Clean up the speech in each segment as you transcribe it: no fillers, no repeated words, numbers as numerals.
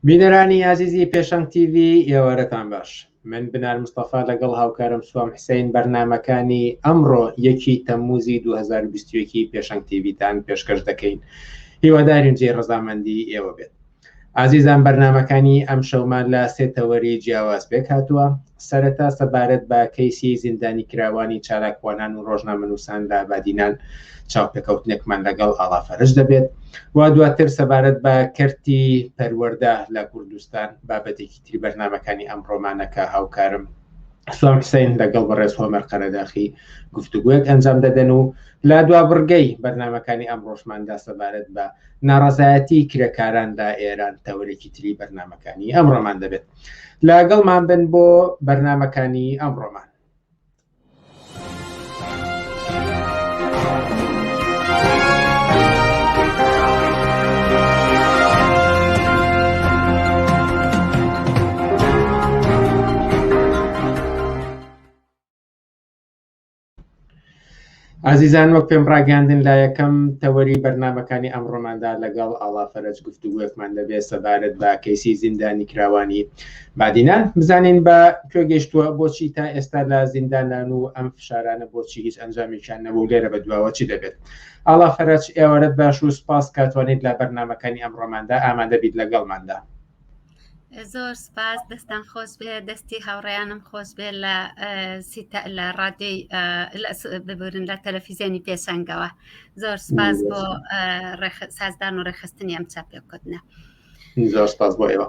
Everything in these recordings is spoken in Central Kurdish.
بینەرانی عزیزی پێشەنگ TV ئێوارەتان باش. من بنار مستەفا لەگەڵ هاوکارم سوام حسین بەرنامەکانی ئەمڕۆ 1 تەمموزی 2021 پێشەنگ TVتان پێشکەش دەکەین. هیوادارین جێ ڕەزامەندی ئێوە بێت. عزیزان بەرنامەکانی ئەم شەومان لە سێتەوەری جیاوازبێک هاتووە. سەرەتا سەبارەت بە کەیسی زیندانی کراوانی چالاکوانان و ڕۆژنامەنووسان لە بادینان چاوپێکەوتنێکمان لەگەڵ ئاڵافەرش دەبێت. وا دواتر سەبارەت بە کەرتی پەروەردە لە کوردستان بابەتێکی تری بەرنامەکانی ئەمڕۆمانەکە هاوکارم سوام حسین لەگەڵ بەڕێز هۆمەر قەرەداخی گفتوگویەک ئەنجام دەدەن و لە دوا بڕگەی بەرنامەکانی ئەم ڕۆژماندا سەبارەت بە ناڕەزایەتی کرێکاران لە ئێران تەورێکی تری بەرنامەکانی ئەمڕۆمان دەبێت. لەگەڵمان بن بۆ بەرنامەکانی ئەمڕۆمان. عزیزان وەک پێم ڕاگەاندن لە یەکەم تەوەری بەرنامەکانی ئەمڕۆماندا لەگەڵ ئاڵافەرج گفتوگویەکمان دەبێت سەبارەت بە کەیسی زیندانی کراوانی بادینان بزانین بە کوێ گەیشتووە، بۆچی تا ئێستا لە زیندانان و ئەم فشارانە بۆچی هیچ ئەنجامیشان نەبوو، لێرە بە دواوە چی دەبێت. ئاڵافەرج ئێوارەت باش و سپاس کاتوانیت لە بەرنامەکانی ئەمڕۆماندا ئامادە بیت لەگەڵماندا. زۆر سپاس، دەستان خۆش بێ، دەستی هاوڕێیانم خۆش بێ لە ڕادیۆی ببورن لە تەلەڤیزیۆنی پێشەنگەوە. زۆر سپاس بۆ سازدان و ڕێخستنی ئەم چاپێکوتنە. زۆر سپاس بۆ ئێوە.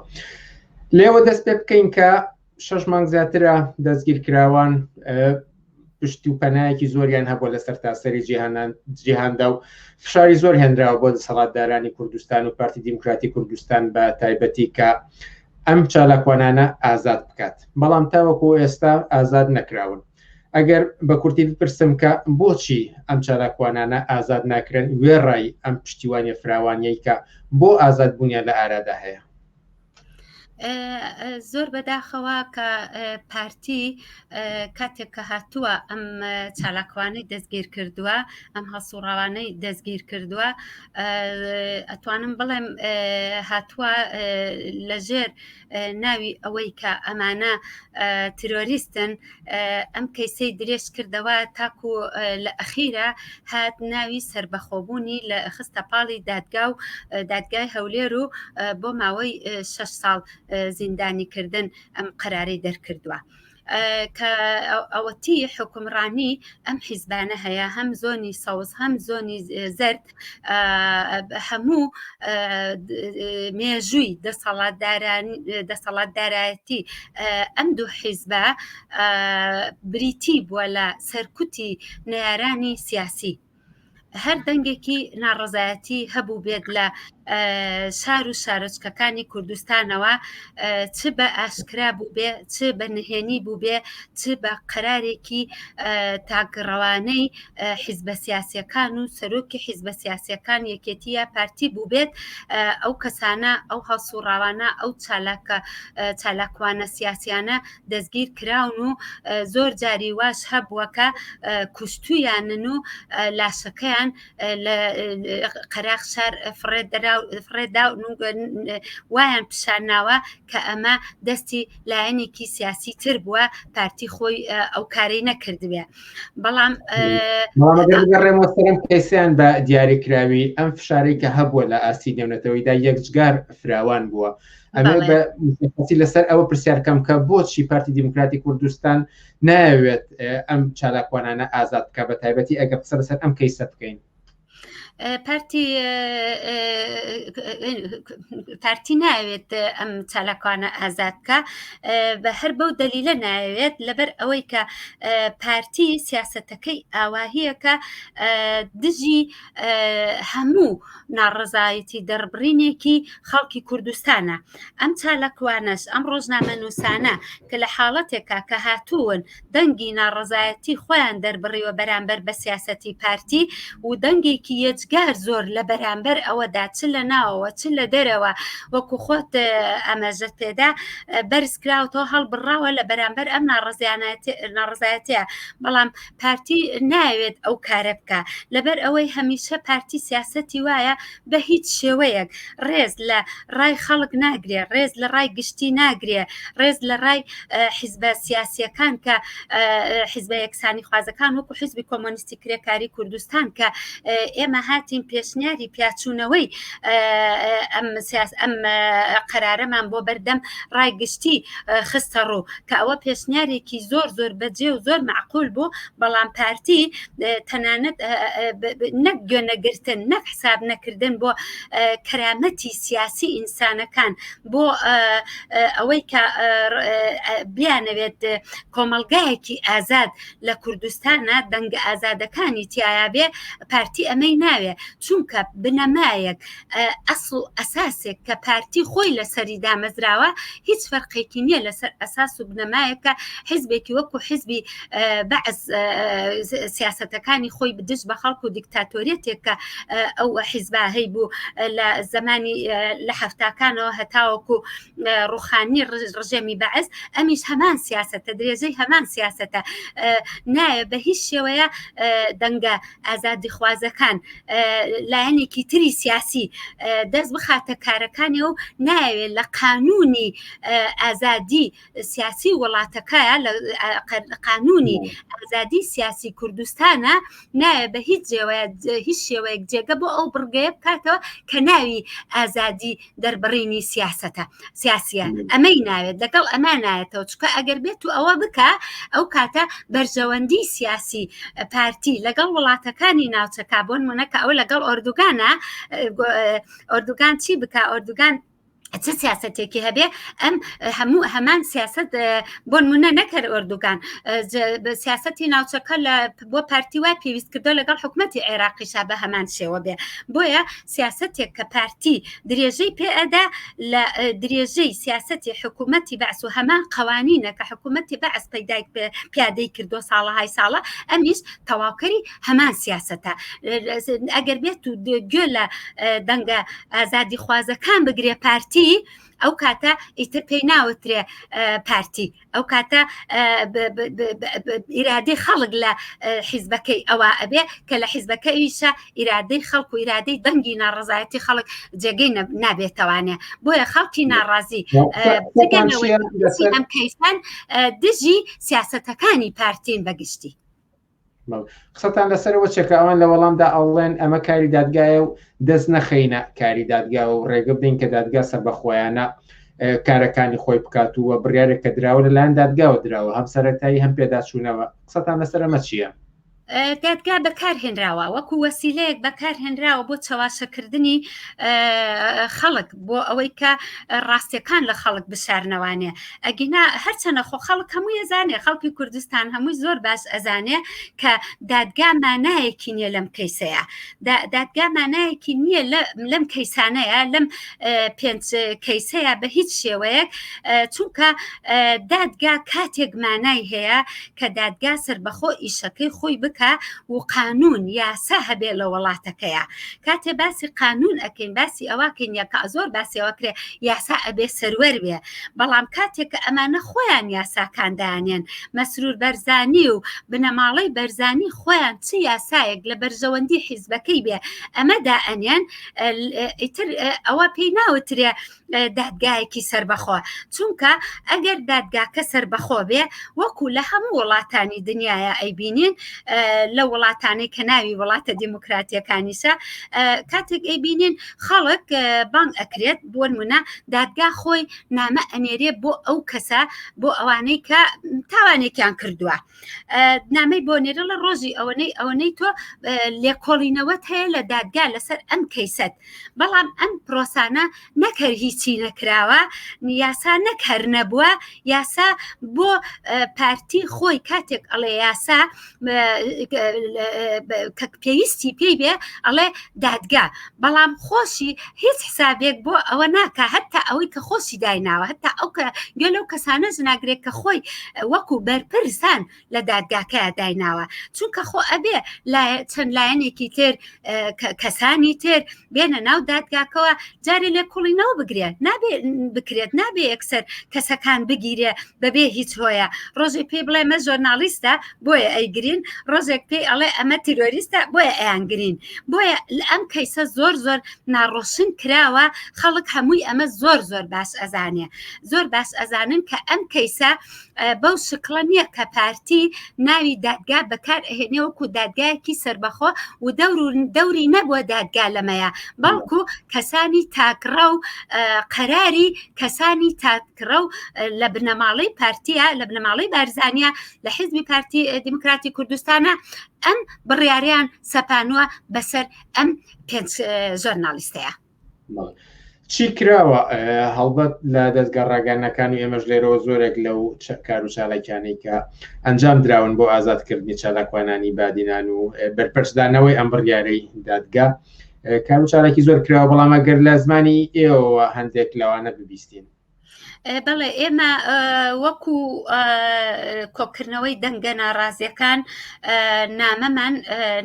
لێوە دەست پێ بکەین کە 6 مانگ زیاترە دەستگیرکراوان پشتی و پەنایەکی زۆریان هەبووە لەسەر تاسەری جیهاندا و فشاری زۆر هێنراوە بۆ دەسەڵاتدارانی کوردستان و پارتی دیموکراتی کوردستان بە تایبەتی کە ئەم چالاکوانانە ئازاد بکات، بەڵام تاوەکو ئێستا ئازاد نەکراون. ئەگەر بە کورتی بپرسم کە بۆچی ئەم چالاکوانانە ئازاد ناکرێن، وێڕای ئەم پشتیوانی فراوانیەی کە بۆ ئازاد بوونیان لە ئارادا هەیە؟ زۆر بەداخەوە کە پارتی کاتێک کە هاتووە ئەم چالاکوانەی دەستگیر کردووە، ئەم هەسوڕاوانەی دەستگیر کردووە، ئەتوانم بڵێم هاتووە لەژێر ناوی ئەوەی کە ئەمانە ترۆریستن، ئەم کەیسەی درێژ کردەوە تاکو لە ئەخیرە هات ناوی سربەخۆبوونی لە خستە پاڵی دادگای هەولێر و بۆ ماوەی 6 ساڵ زیندانیکردن ئەم قەرارەی دەرکردووە. کە ئەوەتی حکومڕانی ئەم حیزبانە هەیە، هەم زۆنی سەوز هەم زۆنی زەرد، هەموو مێژووی دەسەڵاتدارایەتی ئەم دوو حیزبە بریتی بووە لە سەرکوتی نەیارانی سیاسی. هەر دەنگێکی ناڕەزایەتی هەبوو بێت لە شار و شارۆچکەکانی کوردستانەوە، چ بە ئاشکرا بوو بێ، چ بە نهێنی بوو بێ، چ بە قەرارێکی تاگڕەوانەی حیزبە سیاسیەکان و سەرۆکی حیزبە سیاسیەکان یەکێتیە پارتی بوو بێت، ئەو کەسانە، ئەو هەڵسوڕاوانە، ئەو چالاکوانە سیاسیانە دەستگیر کراون و زۆر جاری واش هەبووەکە کوشتویانن و لاشەکەیان لە قەراغ شار فرێدا وایان پیشاناوە کە ئەمە دەستی لایەنێکی سیاسی تر بووە، پارتی خۆی ئەو کارەی نەکردوێ. بەڵام ڕێمەسەرم کەیسیان بە دیاریکراوی ئەم فشارەی کە هەبووە لە ئاسی نێونەتەوەیدا یەکجگار فراوان بووە. ئەمە بە متەخەسی لەسەر ئەوە پرسیارکەم کە بۆچی پارتی دیموکراتی کوردستان ناوێت ئەم چالاکوانانە ئازاد بکە، بە تایبەتی ئەگەر قسە لەسەر ئەم کەیسە بکەین. پارتی ناوێت ئەم چالاکوانە ئازاد بکە، بە هەر بەو دەلیلە ناوێت، لەبەر ئەوەی کە پارتی سیاسەتەکەی ئاواهەیە کە دژی هەموو ناڕەزایەتی دەربڕینێکی خەڵکی کوردستانە. ئەم چالاکوانەش، ئەم ڕۆژنامەنووسانە کە لە حاڵەتێکە کە هاتوون دەنگی ناڕەزایەتی خۆیان دەربڕیوە بەرامبەر بە سیاسەتی پارتی و دەنگێکی ئامۆژگار زۆر لە بەرامبەر ئەوەدا چ لە ناوەوە چ لە دەرەوە وەکو خۆت ئاماژەت پێدا بەرز کراوەوە هەڵبڕاوە لە بەرامبەر ئەم ناڕزایەتەیە. بەڵام پارتی ناوێت ئەو کارە بکە لەبەر ئەوەی هەمیشە پارتی سیاسەتی وایە بە هیچ شێوەیەک ڕێز لە ڕای خەڵک ناگرێ، ڕێز لە ڕای گشتی ناگرێ، ڕێز لە ڕای حیزبە سیاسیەکان کە حیزبە یەکسانی خوازەکان وەکو حیزبی کۆمۆنیستی کرێکاری کوردستان کە ئێمە هاتین پێشنیاری پیاچوونەوەی ئەم قەرارەمان بۆ بەردەم ڕای گشتی خستە ڕوو کە ئەوە پێشنیارێکی زۆر زۆر بەجێ و زۆر معقول بوو. بەڵام پارتی تەنانەت نەک گوێنەگرتن نەک حساب نەکردن بۆ کەرامەتی سیاسی ئینسانەکان بۆ ئەوەی کە بیانەوێت کۆمەلگایەکی ئازاد لە کوردستانە دەنگە ئازادەکانی تایە بێ پارتی ئەمەی ناوێ چونکە بنەمایەک ئەسڵ ئەساسێک کە پارتی خۆی لەسەری دامەزراوە هیچ فەرقێکی نییە لەسەر ئەساس و بنەمایەکە حیزبێکی وەکو حیزبی بەعز سیاسەتەکانی خۆی بدش بە خەڵک و دیکتاتۆریەتێک کە ئەو حیزبا هەی بوو لە زمانی لە هەفتاکانەوە هەتاوەکو ڕوخانی ڕژێمی بەعز ئەمیش هەمان سیاسەتە درێژەی هەمان سیاسەتە نایە بە هیچ شێوەیە دەنگە ئازادی خوازەکان لایەنێکی تری سیاسی دەست بخاتە کارەکانی و ناوێت لە قانونی ئازادی سیاسی وڵاتەکەیە لە قانونی ئازادی سیاسی کوردستانە نایە بە هیچ شێوەیەک جێگە بۆ ئەو بڕگەیە بکاتەوە کە ناوی ئازادی دەربڕینی سیاسیە ئەمەی ناوێت لەگەڵ ئەمە نایەتەوە چکە ئەگەر بێت و ئەوە بکە ئەو کاتە بەرژەوەندی سیاسی پارتی لەگەڵ وڵاتەکانی ناوچەکە بۆن منەکە ئەو لەگەڵ ئۆردوگان چی بکە ئۆردوگان چ سیاسەتێکی هەبێ ئەم هەموو هەمان سیاست بۆ نمونە نەکرد ئۆردوگان سیاسەتی ناوچەکە بۆ پارتی وای پێویست کردو لەگەڵ حکوومەتی عێراقیشا بە هەمان شێوە بێ بۆیە سیاسەتێک کە پارتی درێژەی پێئەدا لە درێژەی سیاسەتی حکوومەتی بەعس و هەمان قوانینە کە حکوومەتی بەعس پیادەی کردو ساڵەهای ساڵە ئەمیش تەواوکەری هەمان سیاسەتە ئەگەر بێت و گوێ لە دەنگە ئازادی خوازەکان بگرێ پارتی ئەو کاتە ئیتر پێی ناوترێ پارتی ئەو کاتە ئیرادەی خەڵک لە حیزبەکەی ئەوە ئەبێ کە لە حیزبەکەیشە ئیرادەی خەڵک و ئیرادەی دەنگی ناڕزایەتی خەڵک جێگەی نابێتەوانێ بۆیە خەڵکی ناڕازی ئەم کەیسان دژی سیاسەتەکانی پارتین بەگشتی. قسەتان لەسەرەوە چێکە ئەوان لە وەڵامدا ئەڵێن ئەمە کاری دادگایە و دەست نەخەینە کاری دادگا و ڕێگە بدەین کە دادگا سەر بەخۆیانە کارەکانی خۆی بکات و بڕیارێک کە دراوە لەلایەن دادگاوە دراوە هەم سەرەتایی هەم پێداچوونەوە قسەتان لەسەر ئەمە چییە؟ دادگا بەکارهێنراوە وەکو وەسیلەیەک بەکارهێنراوە بۆ چاواشەکردنی خەڵک بۆ ئەوەی کە ڕاستیەکان لە خەڵک بشارنەوانێ ئەگینا هەرچەنە خۆ خەڵک هەمووی ئەزانێ خەڵکی کوردستان هەمووی زۆر باش ئەزانێ کە دادگا مانایەکی نییە لەم کەیسەیە دادگا مانایەکی نییە لەم کەیسانەیە لەم پێنج کەیسەیە بە هیچ شێوەیەک چونکە دادگا کاتێک مانای هەیە کە دادگا سەربەخۆ ئیشەکەی خۆی بکە و قانون یاسا هەبێ لە وڵاتەکەیە کاتێ باسی قانون ئەکەین باسی ئەوەکەین یاکە زۆر باسیەوەکرێ یاسا ئەبێ سەروەر بێ بەڵام کاتێک ئەمانە خۆیان یاساکاندانێن مەسرور بەرزانی و بنەماڵەی بەرزانی خۆیان چ یاسایەک لە بەرژەوەندی حیزبەکەی بێ ئەمەدا ئەنێن ئیتر ئەوە پێی ناوترێ دادگایەکی سەربەخۆ چونکە ئەگەر دادگاکە سەربەخۆ بێ وەکو لە هەموو وڵاتانی دنیاە ئەیبینین لە وڵاتانی کە ناوی وڵاتە دیموکراتیەکانیشە کاتێک ئەیبینین خەڵک بانگ ئەکرێت بۆ نمونە دادگا خۆی نامە ئەنێرێ بۆ ئەو کەسە بۆ ئەوانەی کە تاوانێکیان کردووە نامەی بۆ نێرە لە ڕۆژی ئەوەنەی تۆ لێکۆڵینەوەت هەیە لە دادگا لەسەر ئەم کەیسەت بەڵام ئەم پرۆسانە نەکەر هیچی نەکراوە یاسا نەکەر نەبووە یاسا بۆ پارتی خۆی کاتێک ئەڵێ یاسا کە پێویستی پێی بێ ئەڵێ دادگا بەڵام خۆشی هیچ حسابێک بۆ ئەوە ناکە هەتا ئەوەی کە خۆشی دایناوە هەتا ئەو کە گەلەو کەسانە ژناگرێت کە خۆی وەکو بەرپرسان لە دادگاکەیە دایناوە چونکە خۆ ئەبێ چەند لایەنێکی تر کەسانی تر بێنە ناو دادگاکەوە جارێ لێ کوڵینەوە بکرێت نابێ یەکسەر کەسەکان بگیرێ بەبێ هیچ هۆیە ڕۆژێک پێی بڵێ مە ژۆرنالیستە بۆیە ئەیگرین ڕۆژێک پێی ئەڵێ ئەمە تیرۆریستە بۆیە ئەیانگرین بۆیە لە ئەم کەیسە زۆر ناڕۆشن کراوە خەڵک هەمووی ئەمە زۆر باش ئەزانێ زۆر باش ئەزانن کە ئەم کەیسە بەو شکڵە نییە کە پارتی ناوی دادگا بەکار ئەهێنێ وەکو دادگایەکی سربەخۆ و دەوری نەبووە دادگا لەمەیە بەڵکو کەسانی تاکڕە و قەراری کەسانی تاکڕە و لە بنەماڵەی پارتیە لە بنەماڵەی بارزانیە لە حیزبی پارتی دیموکراتی کوردستانە ئەم بڕیاریان سەپانووە بەسەر ئەم 5 ژۆرنالیستەیە. چی کراوە هەڵبەت لە دەستگا ڕاگەانەکان و ئێمەش لێرەوە زۆرێک لەو کار و چالاکیانەی کە ئەنجام دراون بۆ ئازادکردنی چالاکوانانی بادینان و بەرپەرچدانەوەی ئەم بڕیارەی دادگا کار و چالاکی زۆر کراوە بەڵام ئەگەر لە زمانی ئێوە هەندێک لەوانە ببیستین. بەڵێ ئێمە وەکو کۆکردنەوەی دەنگە ناڕازیەکان نامەمان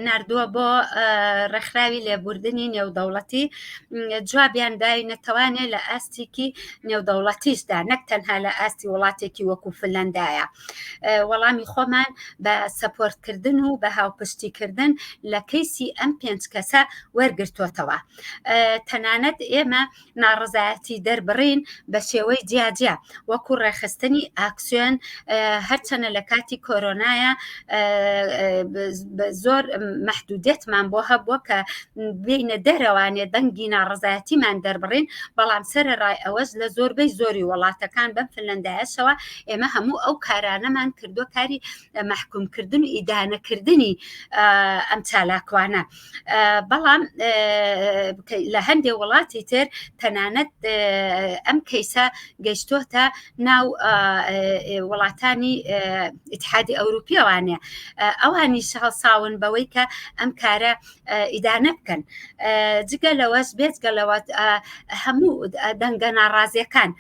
نردووە بۆ ڕێکخراوی لێبوردنی نێودەوڵەتی جوابیان داوی نەتەوانێت لە ئاستێکی نێودەوڵەتیشدا نەک تەنها لە ئاستی وڵاتێکی وەکو فنلەندایە وەڵامی خۆمان بە سەپۆرتکردن و بە هاوپشتیکردن لە کەیسی ئەم 5 کەسە وەرگرتووەتەوە تەنانەت ئێمە ناڕزایەتی دەربڕین بە شێوەی جیاجیا وەکو ڕێخستنی ئاکسیۆن هەرچەنە لە کاتی کۆرۆنایە زۆر مەحدودێتمان بۆ هەبووە کە بینە دەرەوانێ دەنگی ناڕزایەتیمان دەربڕین بەڵام سەرڕای ئەوەش لە زۆربەی زۆری وڵاتەکان بەم فنلەندایەشەوە ئێمە هەموو ئەو کارانەمان کردووە کاری مەحکومکردن و ئیدانەکردنی ئەم چالاکوانە بەڵام لە هەندێک وڵاتی تر تەنانەت ئەم کەیسە گەیشتۆتە ناو وڵاتانی ئیتحادی ئەوروپیەوانێ ئەوانی ساون بەوەی کە ئەم کارە ئیدانە بکەن جگە لەوەش بێجگەلەوە هەموو دەنگە ناڕازیەکان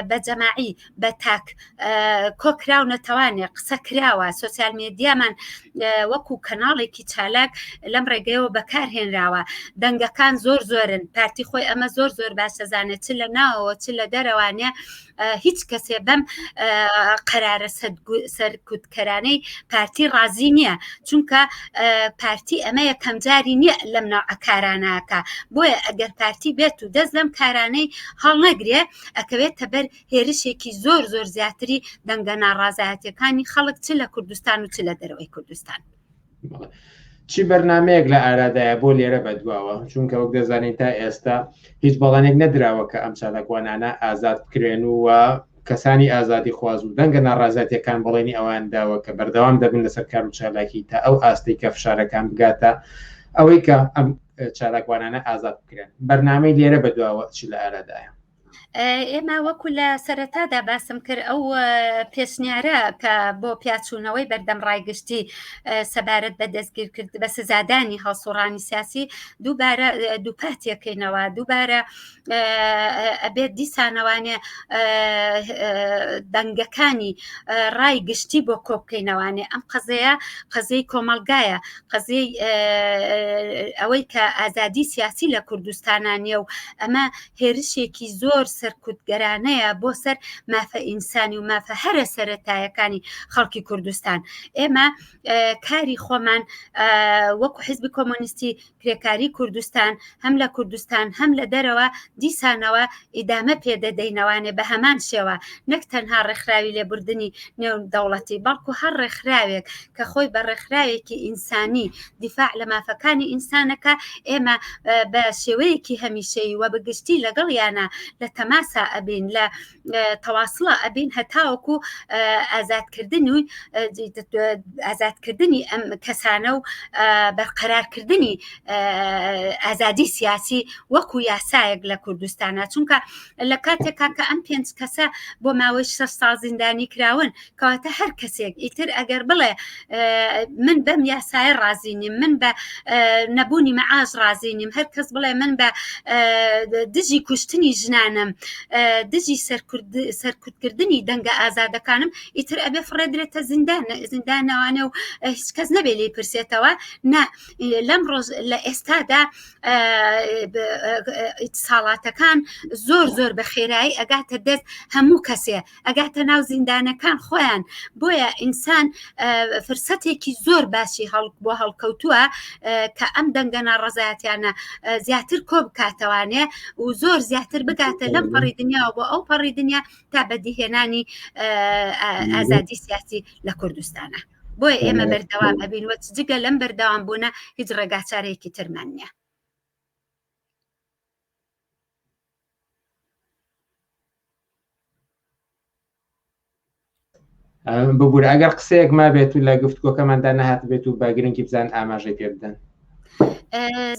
بە جەماعی بە تاک کۆکرا و نەتەوانێ قسە کراوە سۆسیال میدیامان وەکو کەناڵێکی چالاک لەم ڕێگەیەوە بەکارهێنراوە دەنگەکان زۆرن پارتی خۆی ئەمە زۆر باش دەزانێت چ لە ناوەوە چ لە دەرەوانێ هیچ کەسێ بەم قەرارە سەرکوتکەرانەی پارتی ڕازی نییە چونکە پارتی ئەمە یەکەم جاری نییە لەم کاراناکە بۆیە ئەگەر پارتی بێت و دەست لەم کارانەی هەڵ نەگرێ ئەکەوێتە بەر هێرشێکی زۆر زیاتری دەنگە ناڕازایەتەکانی خەڵک چ لە کوردستان و چ لە دەرەوەی کوردستان. چی بەرنامەیەک لە ئارادایە بۆ لێرە بەدواوە چونکە وەک دەزانین تا ئێستا هیچ بەڵانێک نەدراوە کە ئەم چالاکوانانە ئازاد بکرێن و کەسانی ئازادی خواز و دەنگە ناڕازایەتیەکان بەڵێنی ئەوان داوە کە بەردەوام دەبن لەسەر کار و چالاکی تا ئەو ئاستی کە فشارەکان بگاتە ئەوەی کە ئەم چالاکوانانە ئازاد بکرێن بەرنامەی لێرە بەدواوە چی لە ئارادایە. ئێمە وەکو لە سەرەتادا باسم کرد ئەو پێشنیارە کە بۆ پیاچوونەوەی بەردەم ڕایگشتی سەبارەت بە دەستگیرکرد بە سزادانی هەڵسوڕانی سیاسی دووبارە دووپاتیەکەینەوە دووبارە ئەبێت دیسانەوانێ دەنگەکانی ڕایگشتی بۆ کۆبکەینەوانێ ئەم قەزەی کۆمەلگایە قەزەی ئەوەی کە ئازادی سیاسی لە کوردستانانیە و ئەمە هێرشێکی زۆر سەرکوتگەرانەیە بۆ سەر مافە ئینسانی و مافە هەرە سەرەتایەکانی خەڵکی کوردستان ئێمە کاری خۆمان وەکو حیزبی کۆمۆنیستی کرێکاری کوردستان هەم لە کوردستان هەم لە دەرەوە دیسانەوە ئیدامە پێدەدەینەوانێ بە هەمان شێوە نەک تەنها ڕێکخراوی لێبوردنی نێودەوڵەتی بەڵکو هەر ڕێکخراوێک کە خۆی بە ڕێکخراوێکی ئینسانی دیفاع لە مافەکانی ئینسانەکە ئێمە بە شێوەیەکی هەمیشەیی و بەگشتی لەگەڵ یانە لە تەماسا ئەبین لە تەواصلە ئەبین هەتاوەکو ئازادکردنی ئەم کەسانە و بەرقەرارکردنی ئازادی سیاسی وەکو یاسایەک لە کوردستانە چونکە لە کاتێکا کە ئەم 5 کەسە بۆ ماوەی 6 ساڵ زیندانی کراون کەواتە هەر کەسێک ئیتر ئەگەر بڵێ من بەم یاسای رازینیم من بە نەبوونی مەعاش رازینیم هەر کەس بڵێ من بە دژی کوشتنی ژنانم دژی سەرکوتکردنی دەنگە ئازادەکانم ئیتر ئەبێ فڕێدرێتە زیندانەوانە و هیچ کەس نەبێ لێ پرسێتەوە نا لەم ڕۆژ لە ئێستادا ساڵاتەکان زۆر بە خێرایی ئەگاتە دەست هەموو کەسێ ئەگاتە ناو زیندانەکان خۆیان بۆیە ئینسان فرسەتێکی زۆر باشی بۆ هەڵکەوتووە کە ئەم دەنگە ناڕەزایەتیانە زیاتر کۆ بکاتەوانێ و زۆر زیاتر بگاتە لەم پەڕی دنیاوە بۆ ئەو پەڕی دنیا تا بەدیهێنانی ئازادی سیاسی لە کوردستانە بۆیە ئێمە بەردەوام ئەبین وە جگە لەم بەردەوام بوونە هیچ ڕێگاچارێکی ترمان نییە. ببوورە ئەگەر قسەیەک ما بێت و لە گفتگۆکەماندا نەهات بێت و باگرنگی بزان ئاماژەی پێ بدەن.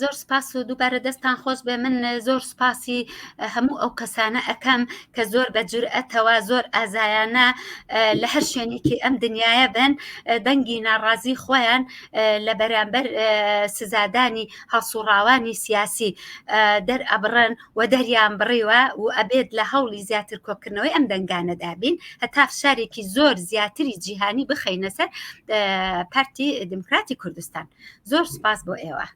زۆر سپاس و دووبارە دەستان خۆش بێ من زۆر سپاسی هەموو ئەو کەسانە ئەەکەم کە زۆر بە جورئەتەوە زۆر ئازایانە لە هەر شوێنێکی ئەم دنیاە بن دەنگی ناڕازی خۆیان لە بەرامبەر سزادانی هەڵسوڕاوانی سیاسی دەرئەبڕن و دەریان بڕیوە و ئەبێت لە هەوڵی زیاتر کۆکردنەوەی ئەم دەنگانەدابین هەتا فشارێکی زۆر زیاتری جیهانی بخەینە سەر پارتی دموکراتی کوردستان. زۆر سپاس بۆ ئێوە.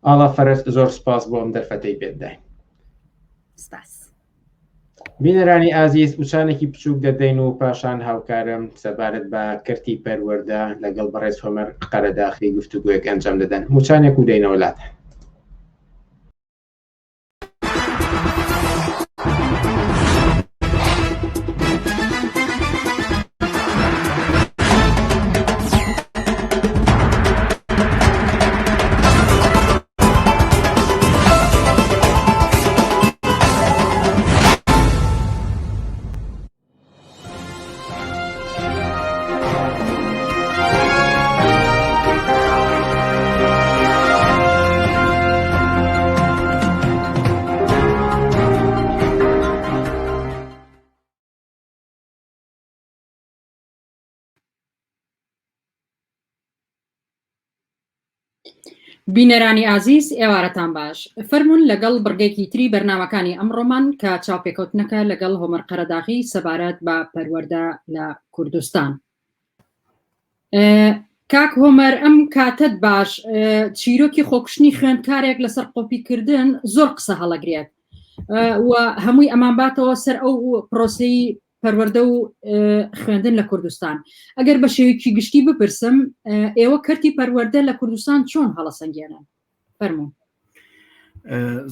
ئاڵا فەرست زۆر سپاس بۆ ئەم دەرفەتەی پێداین. سپاس. بینەرانی ئازیز وچانێکی بچووک دەدەین و پاشان هاوکارم سەبارەت بە کەرتی پەروەردە لەگەڵ بەڕێز هۆمەر قەرەداخی گفتوگویەک ئەنجام دەدەن موچانێک و دەینەوە لات. بینەرانی ئازیز ئێوارەتان باش فەرمونون لەگەڵ بڕگێکی تری بەرنامەکانی ئەمڕۆمان کە چاوپێکەوتنەکە لەگەڵ هۆمەر قەرەداغی سەبارەت بە پەروەردە لە کوردستان. کاک هۆمەر ئەم کاتت باش چیرۆکی خۆکشتنی خوێندکارێک لەسەر قۆپیکردن زۆر قسە هەڵەگرێت و هەمووی ئەمان باتەوە سەر ئەو پرۆسەی پەروەردە و خوێندن لە کوردستان. ئەگەر بە شێوەیەکی گشتی بپرسم ئێوە کەرتی پەروەردە لە کوردستان چۆن هەڵەسەنگێنن؟ فەرموون.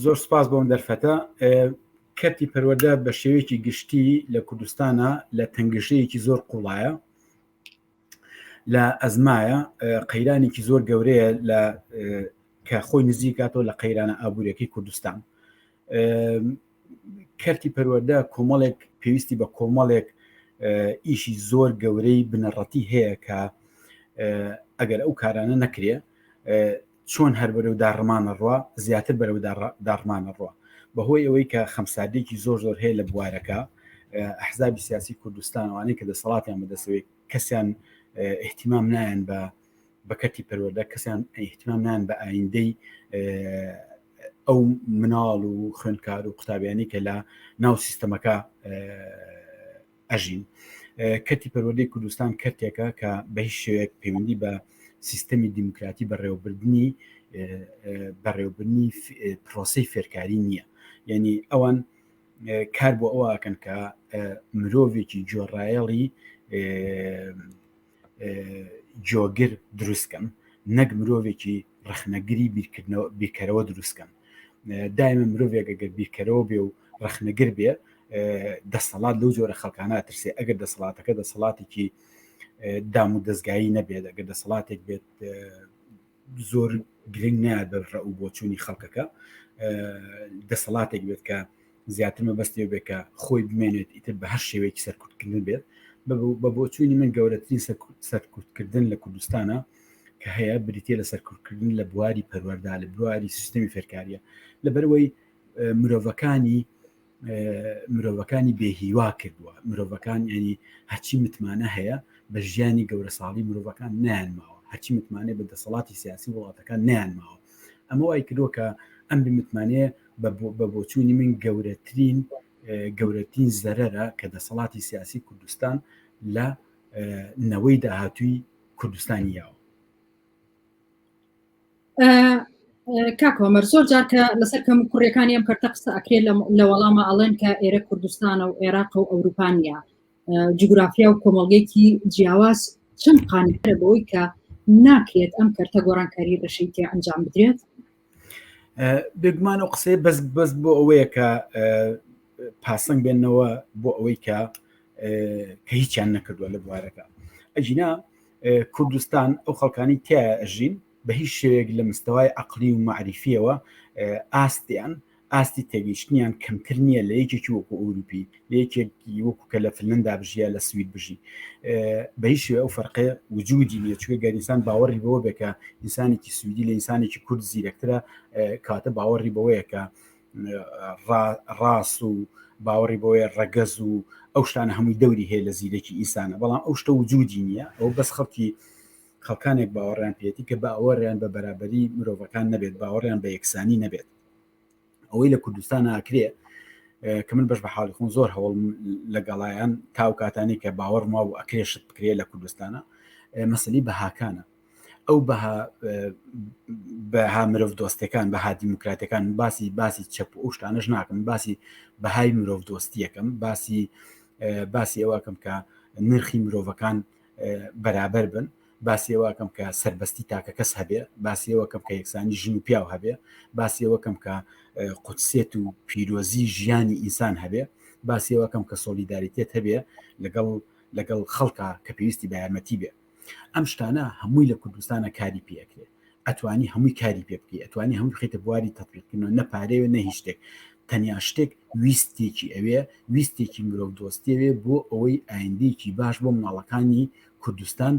زۆر سپاس بۆم دەرفەتە. کەرتی پەروەردە بە شێوەیەکی گشتی لە کوردستانە لە تەنگشەیەکی زۆر قوڵایە لە ئەزمایە قەیرانێکی زۆر گەورەیە لە کە خۆی نزیکاتەوە لە قەیرانە ئابوووریەکەی کوردستان. کەرتی پەروەردە کۆمەڵێک پێویستی بە کۆمەڵێک ئیشی زۆر گەورەی بنەڕەتی هەیە کە ئەگەر ئەو کارانە نەکرێ چۆن هەر بەرەو داڕمانە ڕوا زیاتر بەرەو داڕمانە ڕوا بەهۆی ئەوەی کە خەمساردێکی زۆر هەیە لە بوارەکە ئەحزابی سیاسی کوردستانوانەی کە دەسەڵاتیان بەدەستەوەی کەسیان احتیمام نایەن بە کەرتی پەروەردە کەسیان احتیمام نایەن بە ئایندەی ئەو مناڵ و خوێندکار و قوتابیانی کە لە ناو سیستەمەکە ئەژین. کەرتی پەروەردەی کوردستان کەرتێکە کە بە هیچ شێوەیەک پەیوەندی بە سیستەمی دیموکراتی بەڕێوەبردنی پرۆسەی فێرکاری نییە. یعنی ئەوان کار بۆ ئەوەکەن کە مرۆڤێکی جۆڕایەڵی جۆگر دروستکەن نەک مرۆڤێکی ڕەخنەگری بیرکەرەوە دروستکەن. دائما مرۆڤێک ئەگەر بیرکەرەوە بێ و ڕەخنەگر بێ دەسەڵات لەو جۆرە خەڵکانە ترسێ ئەگەر دەسەڵاتەکە دەسەڵاتێکی دام و دەستگایی نەبێت ئەگەر دەسەڵاتێک بێت زۆر گرنگ نایە بەڕە و بۆچوونی خەڵکەکە دەسەڵاتێک بێت کە زیاتر مەبەستی بێکە خۆی بمێنێت ئیتر بە هەر شێوەیەکی سەرکوتکردن بێت بە بۆچوونی من گەورەترین سەرکوتکردن لە کوردستانە کە هەیە بریتە لە سەرکوتکردن لە بواری پەروەردا لە بواری سیستەمی فێرکاریە لەبەرەوەی مرۆڤەکانی بێهیوا کردووە مرۆڤەکان ینی هەرچی متمانە هەیە بە ژیانی گەورە ساڵی مرۆڤەکان نیانماوە هەرچی متمانێ بە دەسەڵاتی سیاسی وڵاتەکان نیانماوە ئەمە وای کردووە کە ئەم بمتمانەیە بە بۆچوونی من گەورەترین زەرەرە کە دەسەڵاتی سیاسی کوردستان لە نەوەی داهاتووی کوردستانی یاوە کاکۆمەر زۆر جار کە لەسەر کەم کوڕیەکانی ئەم کەرتە قسە ئەکرێت لە وەڵامە ئەڵێن کە ئێرە کوردستانە و عێراق و ئەوروپانیا جوگرافیا و کۆمەڵگەیەکی جیاواز چەند قانیترە بەوەی کە ناکرێت ئەم کەرتە گۆڕانکاری ڕەشەی تێ ئەنجام بدرێت بگومان و قسەی بەس بۆ ئەوەیە کە پاسەنگ بێنەوە بۆ ئەوەی کە هیچیان نەکردووە لە بوارەکە ئەجینا کوردستان ئەو خەڵکانی تیا ئەژین بە هیچ شێوەیەک لە مستەوای عەقلی و معریفیەوە ئاستی تێگەیشتنیان کەمتر نییە لە یەکێکی وەکو ئەوروپی لە یەکێکی وەکو کە لە فنلەندا بژیە لە سوید بژی بە هیچ شێوە ئەو فەرقێ وجودی نیە چونکە گەر ئینسان باوەڕی بەوە بێکە ئینسانێکی سویدی لە ئینسانێکی کورد زیرەکترە کاتە باوەڕی بەوەیە کە ڕاست و باوەڕی بەوەیە ڕەگەز و ئەو شتانە هەمووی دەوری هەیە لە زیرەکی ئینسانە بەڵام ئەو شتە وجودی نییە ئەو بەس خەڵکانێک باوەڕیان پێێتی کە باوەڕیان بە بەرابەری مرۆڤەکان نەبێت باوەڕیان بە یەکسانی نەبێت ئەوەی لە کوردستان ئاکرێ کە من بەش بە حاڵی خۆن زۆر هەوڵ لەگەڵایان تاو کاتانی کە باوەڕ ما و ئەکرێشت بکرێ لە کوردستانە مەسەلی بەهاکانە ئەو بەها مرۆڤ دۆستەکان بەها دیموکراتەکان باسی چەپ و شتانەش ناکەم باسی بەهای مرۆڤ دۆستیەکەم باسی ئەوەکەم کە نرخی مرۆڤەکان بەرابەر بن باسی ئەوەکەم کە سربەستی تاکە کەس هەبێ باسی ئەوەکەم کە یەکسانی ژن و پیاو هەبێ باسی ئەوەکەم کە قودسێت و پیرۆزی ژیانی ئینسان هەبێ باسی ئەوەکەم کە سۆلیداریتێت هەبێ لەگەڵ خەڵکە کە پێویستی بە یارمەتی بێ ئەم شتانە هەمووی لە کوردستانە کاری پێکرێت ئەتوانی هەمووی کاری پێ بکەی ئەتوانی هەمووی بخیتە بواری تەطبیقکردنەوە نەپارەوە نە هیچ شتێک تەنیا شتێک ویستێکی ئەوێ ویستێکی مرۆڤ دۆستیەوێ بۆ ئەوەی ئایندێکی باش بۆ ماڵەکانی کوردستان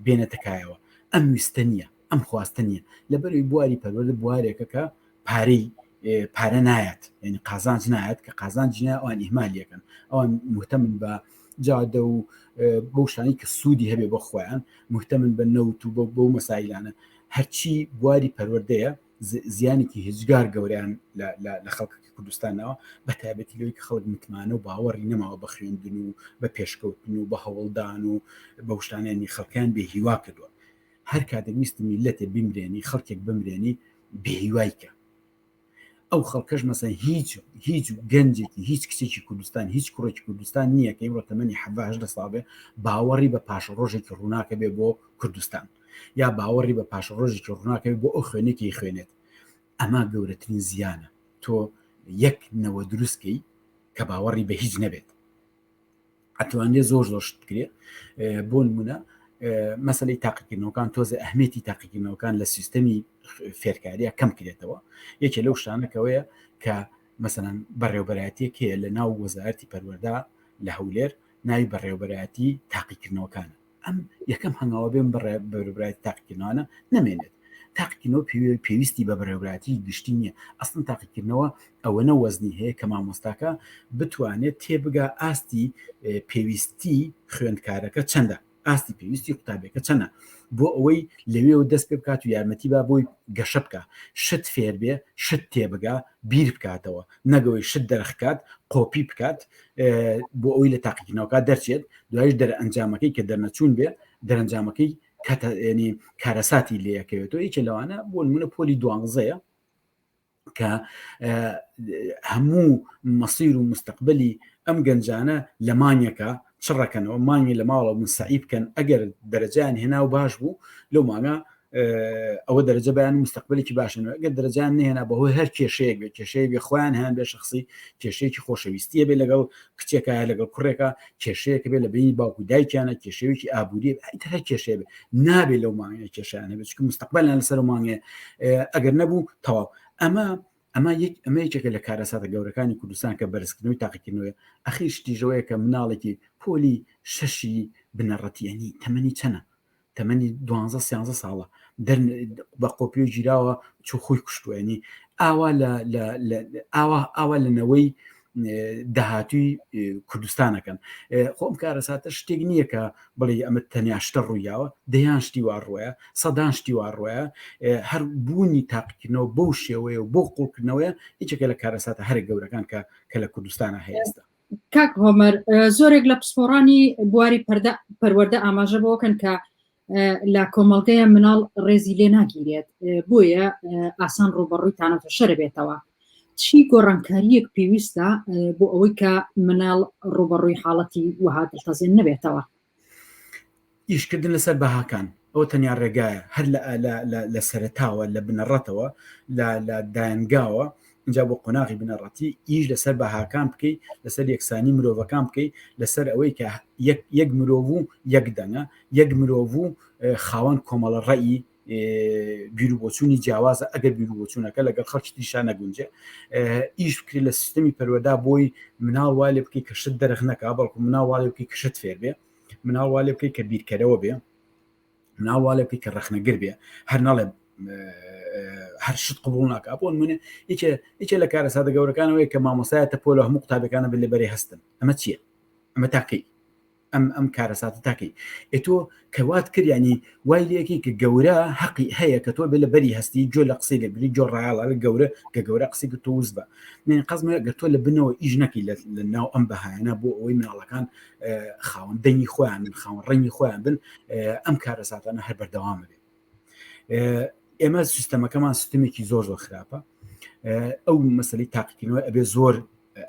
بێنەتەکایەوە ئەم ویستە نییە ئەم خواستە نییە لەبەروی بواری پەروەردە بوارێکە کە پارە نایەت یعنی قازانج نایەت کە قازانجیە ئەوان ئیهمالیەکەن ئەوان مهتەمن بە جادە و بۆ شانی کە سوودی هەبێ بۆ خۆیان مهتەمن بە نەوت و بۆ مەسایلانە هەرچی بواری پەروەردەیە زیانێکی هیچگار گەوریان لە خەڵکی کوردستانەوە بە تایبەتی لەوەی کە خەڵک متمانە و باوەڕی نەماوە بە خوێندن و بە پێشکەوتن و بە هەوڵدان و بە شتانێنی خەڵکیان بێهیوا کردووە هەر کاتێک ویست میلەتێ بمرێنی خەڵکێک بمرێنی بێهیوایکە ئەو خەڵکەش مەسەن هیچ گەنجێکی هیچ کچێکی کوردستان هیچ کوڕێکی کوردستان نییە کە ئێمڕۆ تەمەنی 18 ساڵێ باوەڕی بە پاشەڕۆژێکی ڕووناکە بێ بۆ کوردستان یا باوەڕی بە پاشەڕۆژێکی ڕووناکە بۆ ئەو خوێنێکی خوێنێت ئەمە گەورەترین زیانە تۆ یەک نەوە دروستکەی کە باوەڕی بە هیچ نەبێت ئەتوانێت زۆر شت کرێت بۆ نمونە مەسەلەی تاقیکردنەوەکان تۆزە ئەهمێتی تاقیکردنەوەکان لە سیستەمی فێرکاریە کەم کرێتەوە یەکێ لەو شتانەکەوەیە کە مەسەلاً بەڕێوەبەرایەتێک هەیە لە ناو وەزارەتی پەروەردە لە هەولێر ناوی بەڕێوەبەرایەتی تاقیکردنەوەکانە ئەم یەکەم هەنگاوە بێن بەڕێوەبەرایەتی تاقیکردنەوەانە نەمێنێت تاقیکردنەوە پێویستی بە بەڕێوەبەرایەتی گشتی نییە ئەسڵن تاقیکردنەوە ئەوەنە وەزنی هەیە کە مامۆستاکە بتوانێت تێبگا ئاستی پێویستی خوێندکارەکە چەندە ئاستی پێویستی قوتابێکە چەنە بۆ ئەوەی لەوێەوە دەست پێ بکات و یارمەتی با بۆی گەشە بکە شت فێر بێ شت تێبگا بیر بکاتەوە نەگەوەی شت دەرەخکات قۆپی بکات بۆ ئەوی لە تاقیکردنەوەکە دەرچێت دوایش دەرئەنجامەکەی کە دەرنەچوون بێ دەرەنجامەکەی ینی کارەساتی لێەکەوێتەوە یەکێ لەوانە بۆ نمونە پۆلی دوانزەیە کە هەموو مەسیر و مستەقبلی ئەم گەنجانە لە مانیەکە چڕەکەنەوە مانگی لە ماوەڵە منسعی بکەن ئەگەر دەرەجیان هێنا و باش بوو لەو مانگە ئەوە دەرەجە بەیان مستەقبلێکی باشنەوە ئەگەر دەرەجیان نهێنا بەهۆی هەر کێشەیەک بێت کێشەیە بێ خۆیان هەیان بێ شخصی کێشەیەکی خۆشەویستیە بێ لەگەڵ کچێکە لەگەڵ کوڕێکە کێشەیەکە بێ لە بینی باوکو دایکیانە کێشەیەکی ئابووری هەر کێشەیە بێ نابێت لەو مانگە کێشیانە بێت چکە مستەقبلیان لەسەر مانگێ ئەگەر نەبوو تەواو ئەمە یەکێکە لە کارەساتە گەورەکانی کوردستان کە بەرزکردنەوەی تاقیکردنەوە ئەخیر شتیژەوەیە کە مناڵێکی پۆلی شەشی بنەڕەتیەنی تەمەنی چەنە تەمەنی 12 ساڵە بە قۆپی گیراوە چوو خۆی کوشتوێنی ئاوا لەنەوەی داهاتووی کوردستانەکەن خۆم کارەساتە شتێک نییە کە بڵێ ئەمە تەنیاشتە ڕوویاوە دەیان شتی واڕۆیە سەدان شتی واڕۆیە هەر بوونی تاقیکردنەوە بەو شێوەیە و بۆ قوڵکردنەوەیە هیچێکە لە کارەساتە هەرە گەورەکان کە لە کوردستانە هەیەستا کاک هۆمەر زۆرێک لە پسپۆڕانی بواری پەروەردە ئاماژە بۆکەن کە لە کۆمەڵگەیە مناڵ ڕێزی لێ ناگیرێت بۆیە ئاسان ڕوبەڕووی تانەتە شەرە بێتەوە چی گۆڕانکاریەک پێویستە بۆ ئەوەی کە مناڵ ڕوبەڕووی حاڵەتی وها دڵتەزێن نەبێتەوە ئیشکردن لەسەر بەهاکان ئەو تەنیا ڕێگایە هەر لە سەرتاوە لە بنەڕەتەوە لە دایانگاوە اینجا بۆ قۆناغی بنەڕەتی ئیش لەسەر بەهاکان بکەیت لەسەر یەکسانی مرۆڤەکان بکەیت لەسەر ئەوەی کە یەک مرۆڤ و یەک دەنگە یەک مرۆڤ و خاوەن کۆمەڵە ڕەئی بیرروبۆچوونی جیاوازە ئەگەر بیرروبۆچوونەکە لەگەڵ خەڵکی دیشان نەگونجێ ئیش بکرێت لە سیستەمی پەروەردا بۆی مناڵ وا لێ بکەی کە شت دەرەخ نەکا بەڵکو مناڵ وا لێ بکەی کە شت فێر بێ مناڵ وا لێ بکەی کە بیرکەرەوە بێ مناڵ وا لێ بکەی کە ڕەخنەگر بێ هەر ناڵێ هەر شت قبول ناکە بۆن منە هیچە لە کارەساتە گەورەکانەوەی کە مامۆسایەتە پۆ لە هەموو قوتابەکانە بێ لەبەری هەستن ئەمە چییە ئەمە تاکەی ئەم کارەساتە تاکەی تۆ کەوات کرد ینی وای لەکی کە گەورە حەقی هەیە کە تۆ بێ لە بەری هەستی جۆ لە قسەی لەبری جۆ ڕایاڵە لە گەورە کە گەورە قسەی کە تۆ وز بە قەزمە گە تۆ لە بنەوە ئیش نەکی لە ناو ئەم بەهایانە بۆ ئەوەی مناڵەکان خاوەن دەنگی خۆیان بن خاوەن ڕەنگی خۆیان بن ئەم کارەساتانە هەر بەردەوامە بێ ئێمە سیستەمەکەمان سیستمێکی زۆر خراپە ئەو مەسەلەی تاقیکردنەوە ئەبێ زۆر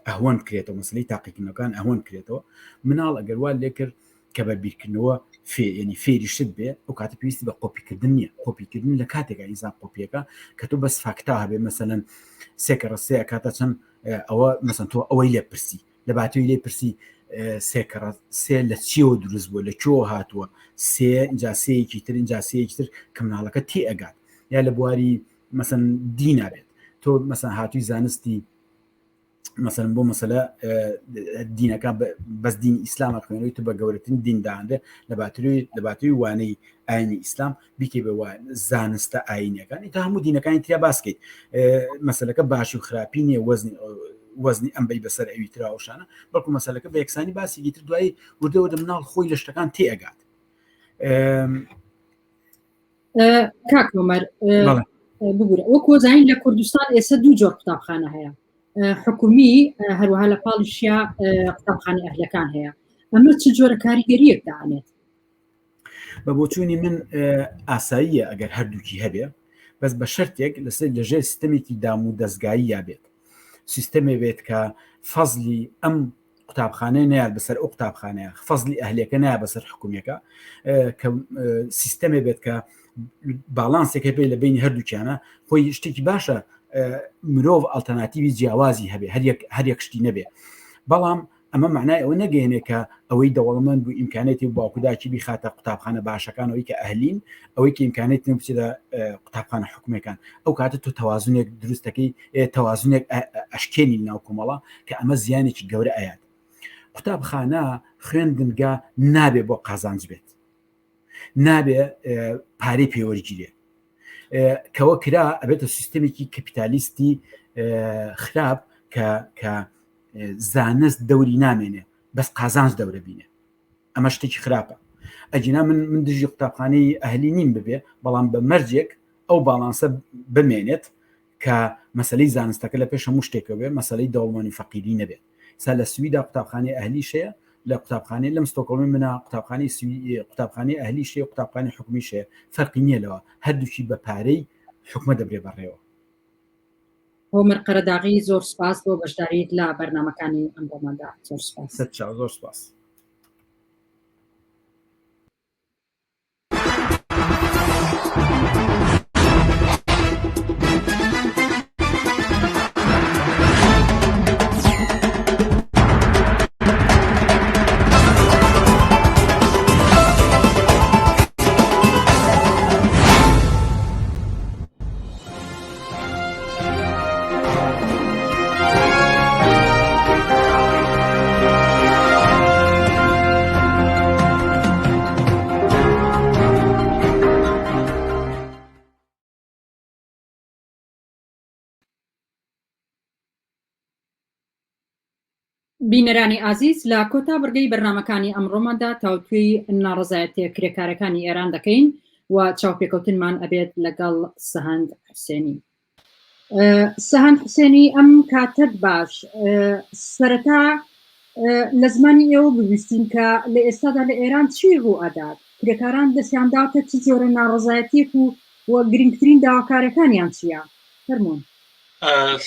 ئەهوان کرێتەوە مەسلەی تاقیکردنەوەکان ئەهوان کرێتەوە مناڵ ئەگەروان لێ کرد کە بە بیرکردنەوە ینی فێری شت بێ ئەو کاتە پێویستی بە قۆپیکردن نییە قۆپیکردن لە کاتێکا ئینسان قۆپیەکە کە تۆ بەس فاکتا هەبێ مەسەلەن سێکە ڕستەیە کاتە چەند ئەوە مەسەن تۆ ئەوەی لێ پرسی لە باتوی لێ پرسی سێ لە چیەوە دروست بووە لە چۆ هاتووە سێ اینجا سەیەکی تر اینجا سەیەکی تر کە مناڵەکە تێ ئەگات یا لە بواری مەسەن دینابێت تۆ مەسەن هاتووی زانستی مثلا بۆ مەسەلە دینەکە بەس دینی ئیسلامە خوێنەوەی تو بە گەورەترین دینداندە لە باتوی وانەی ئاینی ئیسلام بیکەی بە زانستە ئاینەکانی تا هەموو دینەکانی تیا باسکەیت مەسەلەکە باشی و خراپی نییە وەزنی ئەمبەی بەسەر ئەوی تراوشانە بەڵکو مەسەلەکە بە یەکسانی باسیگی تر دوایی وردەوە مناڵ خۆی لە شتەکان تێ ئەگات کاک عومەر ببوورە وەکو زانین لە کوردستان ئێستا دوو جۆر قوتابخانە هەیە حکومی هەروەها لە پاڵیشیا قوتابخانەی ئەهلەکان هەیە ئەمە چ جۆرە کاریگەریەک دەانێت بە بۆچوونی من ئاساییە ئەگەر هەردووکی هەبێ بەس بە شەرتێک لەژێر سیستەمێکی دام و دەستگایی یابێت سیستەمێ بێت کە فەزلی ئەم قوتابخانەی نایە بەسەر ئەو قوتابخانەیە فەزلی ئەهلەکە نایە بەسەر حکومیەکە کە سیستەمێ بێت کە باڵانسێکە بێ لە بینی هەردووکیانە خۆی شتێکی باشە مرۆڤ ئالتەرناتیوی جیاوازی هەبێ هەر یەک شتی نەبێ بەڵام ئەمە معنای ئەوە نەگەێنێ کە ئەوەی دەوڵەمەند بوو ئیمکانێتی و باوکوداکی بیخاتە قوتابخانە باشەکانەوەی کە ئەهلین ئەوەی کە ئیمکانێت بچێتە قوتابخانە حکومەکان ئەو کاتە تۆ تەوازونێک دروستەکەی تەوازونێک ئەشکێنی ناو کۆمەڵە کە ئەمە زیانێکی گەورە ئەیات قوتابخانە خوێندنگا نابێ بۆ قازانج بێت نابێ پارەی پێوەرگیرێ کەوە کرا ئەبێتە سیستەمێکی کەپیتالیستی خراپ کە زانست دەوری نامێنێ بەس قازانج دەورە بینێ ئەمە شتێکی خراپە ئەجینا من دژی قوتابخانەی ئەهلی نیم ببێ بەڵام بە مەرجێک ئەو باڵانسە بمێنێت کە مەسەلەی زانستەکە لە پێش هەموو شتێکە بێ مەسەلەی دەوڵەمانی فەقیری نەبێت سا لە سویدا قوتابخانەی ئەهلی شەیە لە قوتابخانەی لەم ستۆکۆڵمی منە قوتابخانەی ئەهلی شەیە قوتابخانەی حکومی شەیە فەرقی نییە لەوە هەردووکی بە پارەی حکومە دەبرێ بەڕێوە هۆمەر قەرەداغی زۆر سپاس بۆ بەشداریت لە بەرنامەکانی ئەمڕۆمەدا زۆر سپاس زۆر سپاس بینەرانی ئازیز لە کۆتا بڕگەی بەرنمەکانی ئەمڕۆمەدا تاوتوێی ناڕزایەتی کرێکارەکانی ئێران دەکەین و چاوپێکەوتنمان ئەبێت لەگەڵ سەهەند حوسێنی. سەهەند حوسێنی ئەم کاتت باش سەرەتا لە زمانی ئێوە بویستین کە لە ئێستادا لە ئێران چی ڕوو ئەدات کرێکاران دەستیانداوتە چ جۆرە ناڕزایەتێک و گرنگترین داواکارەکانیان چییە؟ فەرموون.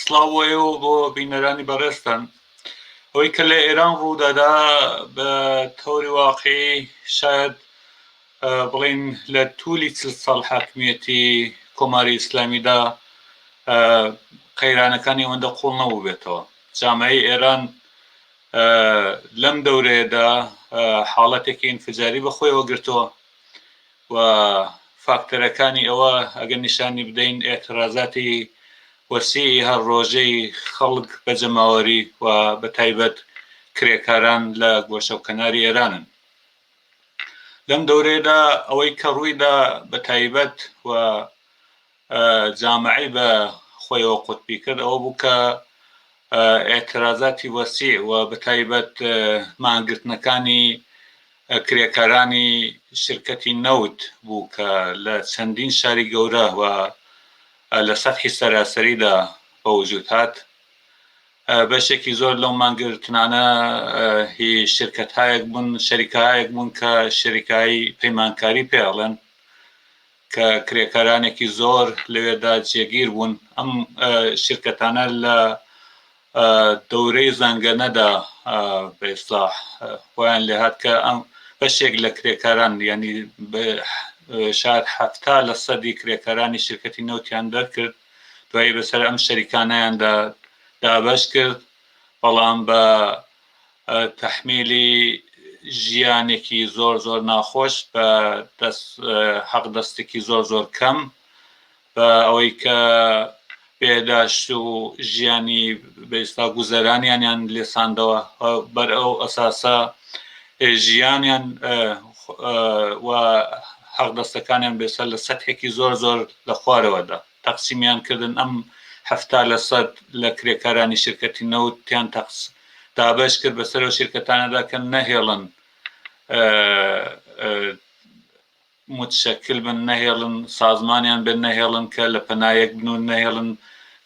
سڵاوەیە و بۆ بینەرانی بەڕێستان ئەوەی کە لە ئێران ڕوودەدا بە تەوری واقعی شاید بڵین لە توولی 40 ساڵ حاکمیەتی کۆماری ئیسلامیدا قەیرانەکانی ئەوەندە قوڵ نەبوو بێتەوە. جامعەی ئێران لەم دەورەیەدا حاڵەتێکی ئینفجاری بەخۆیەوە گرتووە و فاکتەرەکانی ئەوە ئەگەر نیشانی بدەین ئێترازاتی وەرسی هەر ڕۆژەی خەڵک بە جەماوەری و بە تایبەت کرێکاران لە گۆشە و کەناری ئێرانن. لەم دەورەیەدا ئەوەی کە ڕوویدا بە تایبەت و جامعەی بە خۆیەوە قوتبی کرد ئەوە بوو کە ئێترازاتی وەسیع و بە تایبەت مانگرتنەکانی کرێکارانی شرکەتی نەوت بوو کە لە چەندین شاری گەورە و لە سەطحی سەراسەریدا بە وجود هات. بەشێکی زۆر لەو مانگرتنانە هی شرکەتایەک بوون شەریکایەک بوون کە شەریکایی پەیمانکاری پێڵێن کە کرێکارانێکی زۆر لەوێدا جێگیر بوون. ئەم شرکەتانە لە دەورەی زەنگەنەدا بە ئیسلاح خۆیان لێ هات کە ئەم بەشێک لە کرێکاران ینی شاید 70% کرێکارانی شرکەتی نەوتیان دەرکرد دوایی بەسەر ئەم شەریکانەیاندا دابەش کرد بەڵام بە تەحمیلی ژیانێکی زۆر زۆر ناخۆش بە حەق دەستێکی زۆر زۆر کەم بە ئەوەی کە بێداشت و ژیانی بەئێستا گوزەرانیان لێساندەوە بەر ئەو ئەساسە ژیانیان و حەق دەستەکانیان بێسەر لە سەتحێکی زۆر زۆر لە خوارەوەدا تەقسیمیان کردن. ئەم 70% لە کرێکارانی شرکەتی نەوتیان دابەش کرد بەسەر ئەو شرکەتانەدا کە نەهێڵن متشکل بن نەهێڵن سازمانیان بن نەهێڵن کە لە پەنایەک بنون نەهێڵن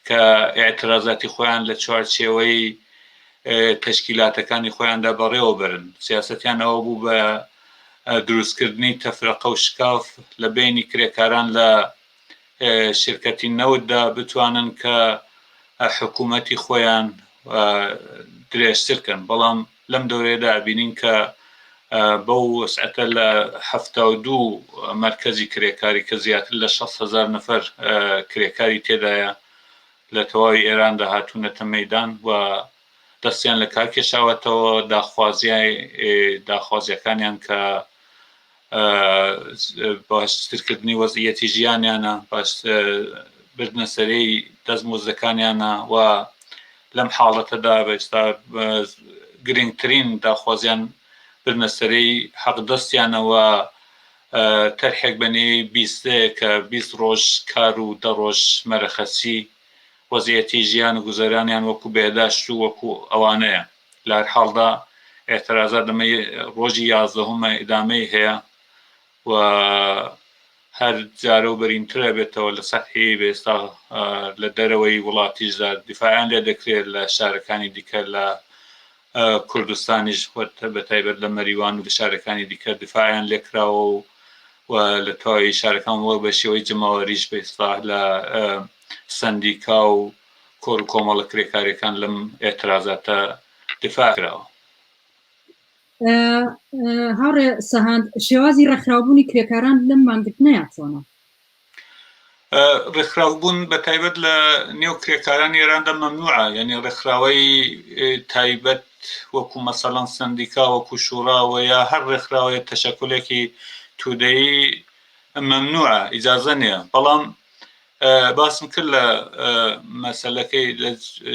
کە ئێعترازاتی خۆیان لە چوارچێوەی تەشکیلاتەکانی خۆیاندا بەڕێوە برن. سیاسەتیان ئەوە بوو بە دروستکردنی تەفرەقە و شکاف لە بینی کرێکاران لە شرکەتی نەوتدا بتوانن کە حکوومەتی خۆیان درێژترکەن. بەڵام لەم دەورەیەدا بینین کە بەو وسعەتە لە 72 مرکزی کرێکاری کە زیاتر لە 60,000 نەفەر کرێکاری تێدایە لە تەواوی ئێراندا هاتوونەتە مەیدان و دەستیان لە کار کێشاوەتەوە داخوازیەکانیان کە باشترکردنی وەزعیەتی ژیانیانە باش بردنە سەرەی دەستمزدەکانیانە و لەم حاڵەتەدا بەئێستا گرنگترین داخوازیان بردنە سەرەی حەق دەستیانەوە تەرحێک بەنێوی 20 کە 20 ڕۆژ کار و 10 ڕۆژ مەرەخەسی وەزعیەتی ژیان و گوزەرانیان وەکو بێداشت و وەکو ئەوانەیە. لە هەر حاڵدا ئێترازات دەمەی ڕۆژی 11 ئیدامەی هەیە و هەر جارە و بەرینترە بێتەوە لە سەحی بێستا لە دەرەوەی وڵاتیشدا دیفاعیان لێ دەکرێت لە شارەکانی دیکە لە کوردستانیش بە تایبەت لە مەریوان و لە شارەکانی دیکە دیفاعیان لێکراوە و لە تەواوی شارەکان وە بە شێوەی جەماوەریش بێستا لە سندیکا و کۆر و کۆمەڵە کرێکاریەکان لەم ئێترازاتە دفاع کراوە. هاوڕێ سەهاند شێوازی ڕێکخراوبوونی کرێکاران لەم مانگرتنەیە چۆنە؟ ڕێکخراوبوون بە تایبەت لە نێو کرێکارانی ئێراندا مەمنوعە، یعنی ڕێکخراوەی تایبەت وەکو مەسەڵەن سندیکا وەکو شوڕاوە یا هەر ڕێکخراوەیە تەشەکولێکی تودەیی مەمنوعە ئیجازە نییە. بەڵام باسم کرد لە مەسەلەکەی لە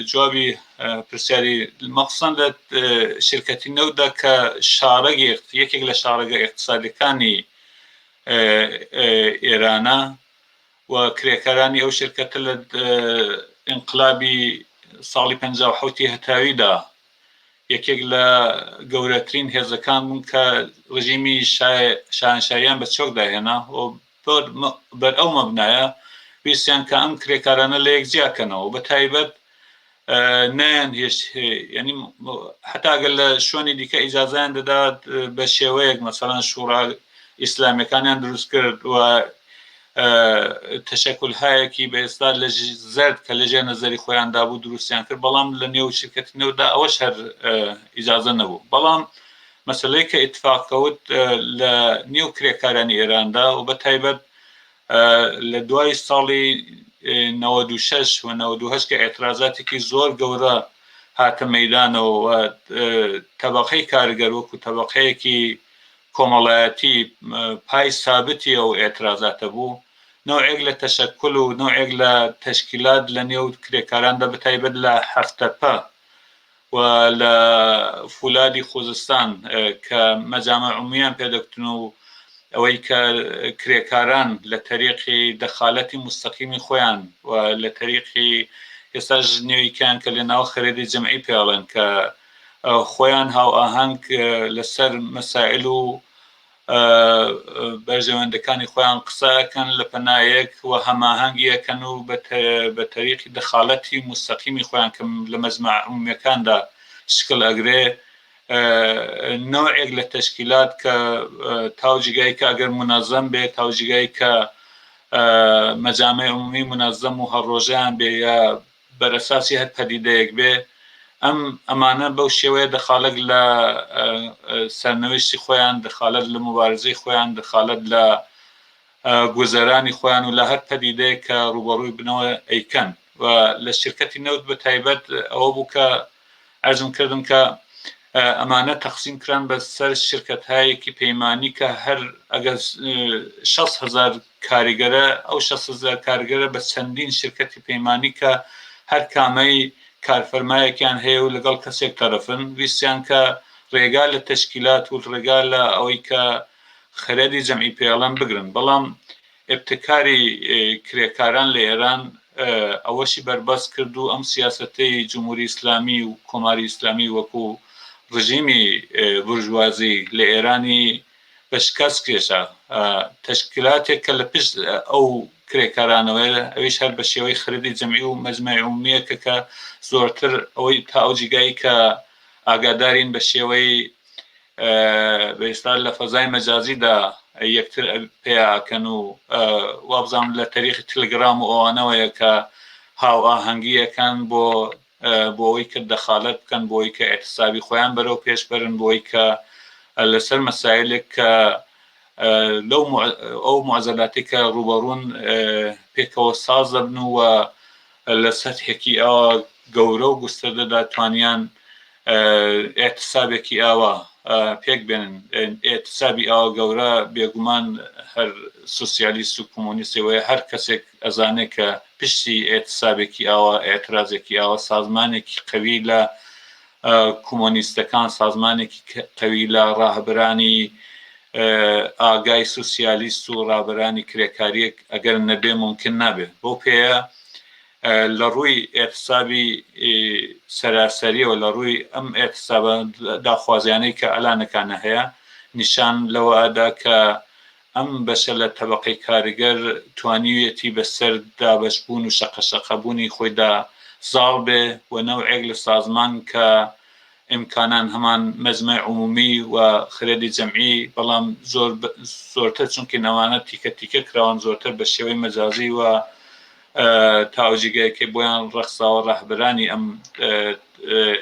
جوابی پرسیاری مەخسەن لە شرکەتی نەوتدا کە یەکێک لە شارەگە اقتصادیەکانی ئێرانە و کرێکارانی ئەو شرکەتە لە ئینقلابی ساڵی 57 هەتاویدا یەکێک لە گەورەترین هێزەکان بوون کە ڕژیمی شاهنشاهیان بە چۆک داهێنا بەر ئەو مەبنایە ویستیان کە ئەم کرێکارانە لە یەکجیاکەنەوە بە تایبەت نەیان ینی حتاگەر لە شوێنی دیکە ئیجازیان دەدات بە شێوەیەک مەسەڵەن شوڕا ئیسلامیەکانیان دروست کرد و تەشەکلهایەکی بە ئێستا لە زەرد کە لەژێر نەزەری خۆیاندا بوو دروستیان کرد بەڵام لە نێو شرکەتنەوەدا ئەوەش هەر ئیجازە نەبوو بەڵام مەسلەی کە ئیتفاقکەوت لە نێو کرێکارانی ئێراندا و بە تایبەت لە دوای ساڵی 96 و 98 کە ئێترازاتێکی زۆر گەورە هاتە مەیدانەوە تەبەقەی کارگەر وەکو تەبەقەیەکی کۆمەڵایەتی پای سابتی ئەو ئێترازاتە بوو نوعێک لە تەشەکل و نوعێک لە تەشکیلات لە نێو کرێکاراندا بە تایبەت لە هەفتەپە و لە فولادی خوزستان کە مەجامع عمومیان پێدەکتن و ئەوەی کە کرێکاران لە تەریقی دەخالەتی مستەقیمی خۆیان و لە تەریقی ئێستاژ نێویکیان کە لە ناو خەرێدی جەمعی پێڵێن کە خۆیان هاو ئاهەنگ لەسەر مەسائل و بەرژەوەندەکانی خۆیان قسەکەن لە پەنایەک و هەماهەنگیەکەن و بە تەریقی دەخالەتی مستەقیمی خۆیان کە لە مەجمع عمومیەکاندا شکل ئەگرێ نوعێک لە تەشکیلات کە تاوجیگای کە ئەگەر منەظەم بێ تاوجیگای کە مەجامع عمومی منەظەم و هەڕۆژیان بێ یا بەرەساسی هەر پەدیدەیەک بێ ئەمانە بەو شێوەیە دەخالت لە سەرنوشتی خۆیان دەخالت لە مبارزەی خۆیان دەخالت لە گوزەرانی خۆیان و لە هەر پەدیدەیە کە ڕوبەڕووی بنەوە ئەیکەن و لە شرکەتی نەوت بە تایبەت ئەوە بوو کە ئەرزم کردم کە ئەمانە تەقسیم کران بە سەر شرکەتهایەکی پەیمانی کە هەر ئەگەر 6,000 کاریگەرە ئەو 6,000 کارگەرە بە چەندین شرکەتی پەیمانی کە هەر کامەی کارفەرمایەکیان هەیە و لەگەڵ کەسێک تەرەفن ویستیان کە ڕێگا لە تەشکیلات و ڕێگا لە ئەوەی کە خەرێدی جەمعی پێڵەن بگرن بەڵام ئبتکاری کرێکاران لە ئێران ئەوەشی بەربەست کرد و ئەم سیاسەتەی جمهوری ئیسلامی و کۆماری ئیسلامی وەکو ڕژیمی بورژوازی لە ئێرانی بەشکست کێشە تەشکیلاتێک کە لە پشت ئەو کرێکارانەوە ئەویش هەر بە شێوەی خەرێدی جەمعی و مەجمع عمومیەکە کە زۆرتر ئەوەی تا ئەو جیگایی کە ئاگادارین بە شێوەی بەئێستا لە فەزای مەجازیدا یەکتر پێیاکەن و وابزان لە تەریخی تلگرام و ئەوانەوەیە کە هاو ئاهەنگیەکان بۆ ئەوەی کە دەخالت بکەن بۆی کە ئێتسابی خۆیان بەرەو پێشبەرن بۆی کە لەسەر مەسایلێک کە لەو ئەو معزەلاتی کە ڕوبەڕوون پێکەوە ساز دەبن و لە سەرحێکی ئەوە گەورە و گوستەدەدا توانیان ئێتسابێکی ئاوا پێک بێنن ئێتسابی ئاوا گەورە بێگومان هەر سوسیالیست و کۆمۆنیستەوەی هەر کەسێک ئەزانێ کە پشتی ئێتسابێکی ئاوا ئێترازێکی ئاوا سازمانێکی قەوی لە کۆمۆنیستەکان سازمانێکی قەوی لە ڕاهبرانی ئاگای سوسیالیست و ڕابرانی کرێکاریەک ئەگەر نەبێ ممکن نابێت بۆ پێەیە لە ڕووی ئێتسابی سەراسەریەوە لە ڕووی ئەم ئێتسابە داخوازیانەی کە ئەلانەکانە هەیە نیشان لەوەدا کە ئەم بەشە لە تەبەقەی کارگەر توانیویەتی بەسەر دابەشبوون و شەقەشەقەبوونی خۆیدا زاڵ بێ و نەوعێک لە سازمان کە ئیمکانان هەمان مەجمع عمومی و خەرێدی جەمعی بەڵام زۆرتر چونکە نەوانە تیکە تیکە کراوان زۆرتر بە شێوەی مەجازی و تاوجیگایکە بۆیان ڕەخساوە ڕاهبرانی ئەم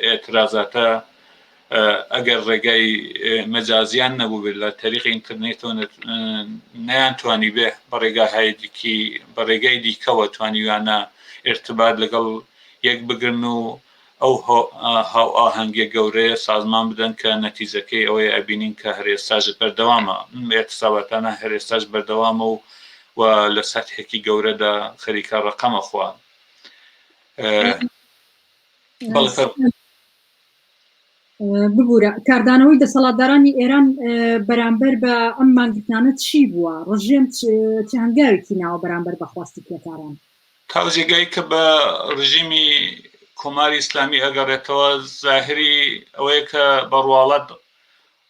ئێترازاتە ئەگەر ڕێگای مەجازیان نەبوو بێت لە تەریقی ئینترنێتەوە نەیانتوانی بێ بە ڕێگای دیکەوە توانیوانە ارتباط لەگەڵ یەک بگرن و ئەو هاو ئاهەنگە گەورەیە سازمان بدەن کە نەتیجەکەی ئەوەی ئەبینین کە هەرێستاژ بەردەوامە ئێتسابەتانە هەرێستاژ بەردەوامە و لە سەرحێکی گەورەدا خەریکە ڕقەمە خوا ببوورە کاردانەوەی دەسەڵاتدارانی ئێران بەرامبەر بە ئەم مانگرتانە چی بووە ڕژێم چ هەنگاوێکی ناوە بەرامبەر بەخواستی کرێکاران تاوجێگایی کە بە ڕژیمی کۆماری ئیسلامی ئەگەڕێتەوە زاهری ئەوەیە کە بەڕواڵەت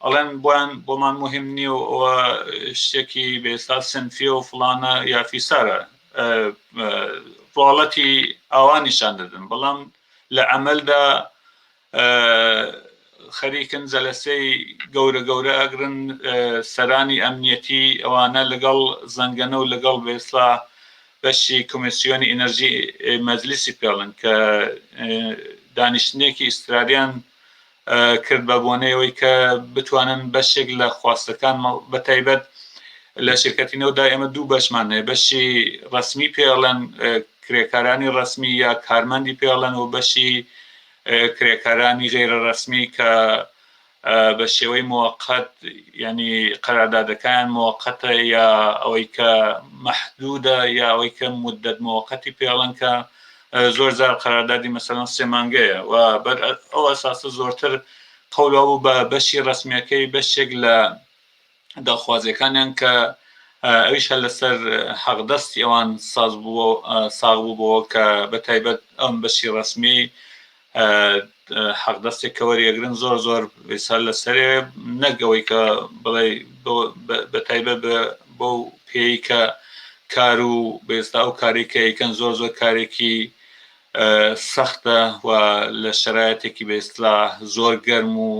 ئەڵێن بۆمان مهم نییە و شتێکی بێستا سنفی و فڵانە یافیسارە ڕواڵەتی ئاوانیشان دەدەن بەڵام لە عەمەلدا خەریکن جەلەسەی گەورە ئەگرن سەرانی ئەمنیەتی ئەوانە لەگەڵ زەنگەنە و لەگەڵ بێستا بەشی کۆمیسیۆنی ئینەرژی مەجلیسی پێڵن کە دانیشتنێکی ئیسرالیان کرد بە بۆنەوەی کە بتوانن بەشێک لە خواستەکان بەتایبەت لە شرکەتینەوەدا ئێمە دوو بەشمان هەیە بەشی ڕسمی پێڵەن کرێکارانی ڕسمی یا کارمەندی پێڵەن و بەشی کرێکارانی غێرە ڕسمی کە بە شێوەی موقت ینی قەراردادەکان موقتە یا ئەوەی کە مەحدودە یا ئەوەی کە مدت موقتی پێڵەن کە زۆر جار قەراردادی مەسەڵەن 3 مانگەیە و بەر ئەو ئەساسە زۆرتر قەولوا بوو بە بەشی ڕسمیەکەی بەشێک لە داخوازیەکانیان کە ئەویش هە لەسەر حەقدەستی ئەوان ساغ بووبەوە کە بەتایبەت ئەم بەشی ڕسمی حەقدەستێک کە وەریەگرن زۆر وێسال لەسەرێ نەگەوەی کە بڵێ بەتایبەت بۆ پێی کە کار و بێستا و کارێکە یەکەن زۆر کارێکی سەختە و لە شرایەتێکی بێستا زۆر گەرم و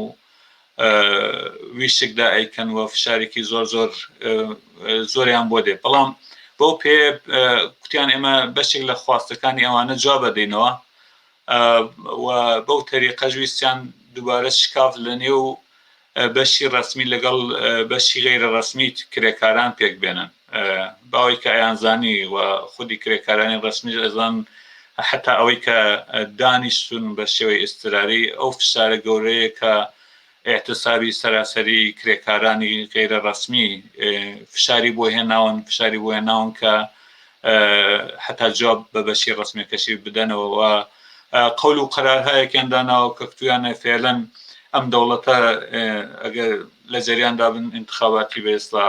ویشکدا ئەیکەن و فشارێکی زۆریان بۆ دێ بەڵام بۆ پێ کوتیان ئێمە بەشێک لە خواستەکانی ئەوانە جواب بدەینەوە و بەو تەریقە ویستیان دووبارە شکاف لە نێو بەشی ڕسمی لەگەڵ بەشی غێرە ڕسمی کرێکاران پێک بێنن باوەی کە ئەیانزانی و خودی کرێکارانی ڕسمی ئەزان حتا ئەوەی کە دانیشتون بە شێوەی ئیستراری ئەو فشارە گەورەیە کە احتسابی سەراسەری کرێکارانی غێرە ڕسمی فشاری بۆ هێناون کە حتا جواب بە بەشی ڕسمیەکەشی بدەنەوە و قەول و قەرارهایەکیان داناوە کە کتویانە فێڵەن ئەم دەوڵەتە ئەگەر لە جەریاندا بن انتخاباتی بێستا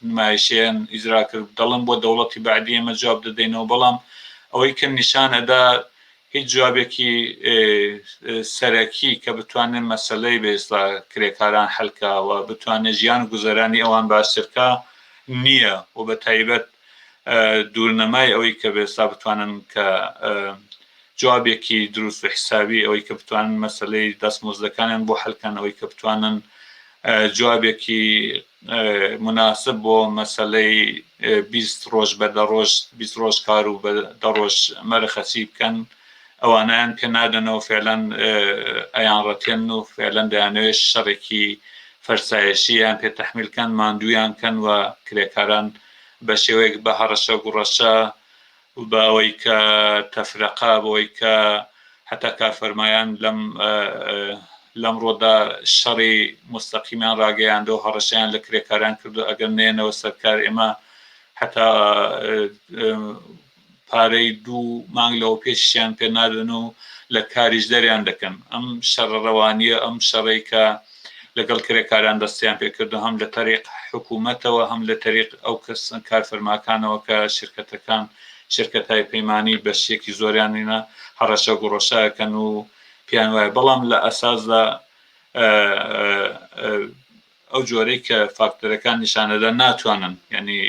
نمایشیان ئیجرا کرد دەڵم بۆ دەوڵەتی بعدی ئێمە جواب دەدەینەوە بەڵام ئەوەی کە نیشانەدا هیچ جوابێکی سەرەکی کە بتوانن مەسەلەی بێستا کرێکاران حەلکاوە بتوانێت ژیان گوزەرانی ئەوان باشترکە نییە و بە تایبەت دوورنەمای ئەوەی کە بێستا بتوانن کە جوابێکی دروست و حسابی ئەوەی کە بتوانن مەسەلەی دەستمۆزدەکانیان بۆ حەلکەن ئەوەی کە بتوانن جوابێکی مناسب بۆ مەسەلەی 20 ڕۆژ بە دەڕۆژ 20 ڕۆژ کار و بە دەڕۆژ مەرەخەسی بکەن ئەوانیان پێ نادەنەوە فێڵەن ئەیان ڕەتێن و فێڵەن دەیانەوێت شەڕێکی فەرسایشیان پێ تەحمیلکەن ماندوویان کەن و کرێکاران بە شێوەیەک بە هەڕەشە گوڕەشە بە ئەوەی کە تەفرەقا بۆی کە حتا کارفەرمایان لەم ڕۆدا شەڕی مستەقیمیان ڕاگەیاندە و هەڕەشیان لە کرێکاران کردو ئەگەر نێنەوە سەرکار ئێمە حتا پارەی 2 مانگ لەوە پێشیان پێ نادن و لە کاریش دەریان دەکەن ئەم شەڕەڕەوانیە ئەم شەڕی کە لەگەڵ کرێکاران دەستیان پێکردو هەم لە تەریق حکوومەتەوە هەم لە تەریق ئەو کەس کارفەرماکانەوە کە شرکەتەکان شرکەتای پەیمانی بەشێکی زۆریانینە هەڕەشە گوڕەشەکەن و پیان وایە بەڵام لە ئەساسدا ئەو جۆرەی کە فاکتەرەکان نیشانەدا ناتوانن ینی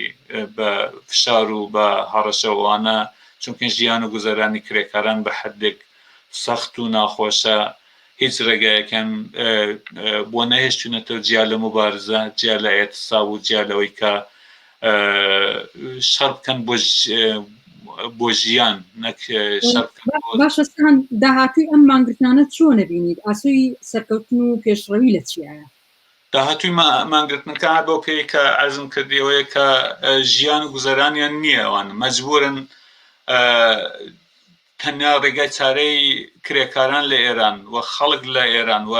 بە فشار و بە هەڕەشەوانە چونکە ژیان و گوزەرانی کرێکاران بە حدێک سەخت و ناخۆشە هیچ ڕێگایەکەن بۆ نەهێشتونەتەوە جیا لە مبارزە جیا لە ئێتساب و جیا لەوەی کە شەڕ بکەن بۆ ژیان نەک باشەستان داهاتوی ئەم مانگرتنانە چۆنە بینیت ئاسوی سەرکەوتن و پێشڕەوی لە چیایە داهاتووی مانگرتنەکە بۆ پێی کە ئەزم کردیەوەیە کە ژیان و گوزەرانیان نییە ئەوان مەجبورن تەنیا ڕێگای چارەی کرێکاران لە ئێران و خەڵک لە ئێران و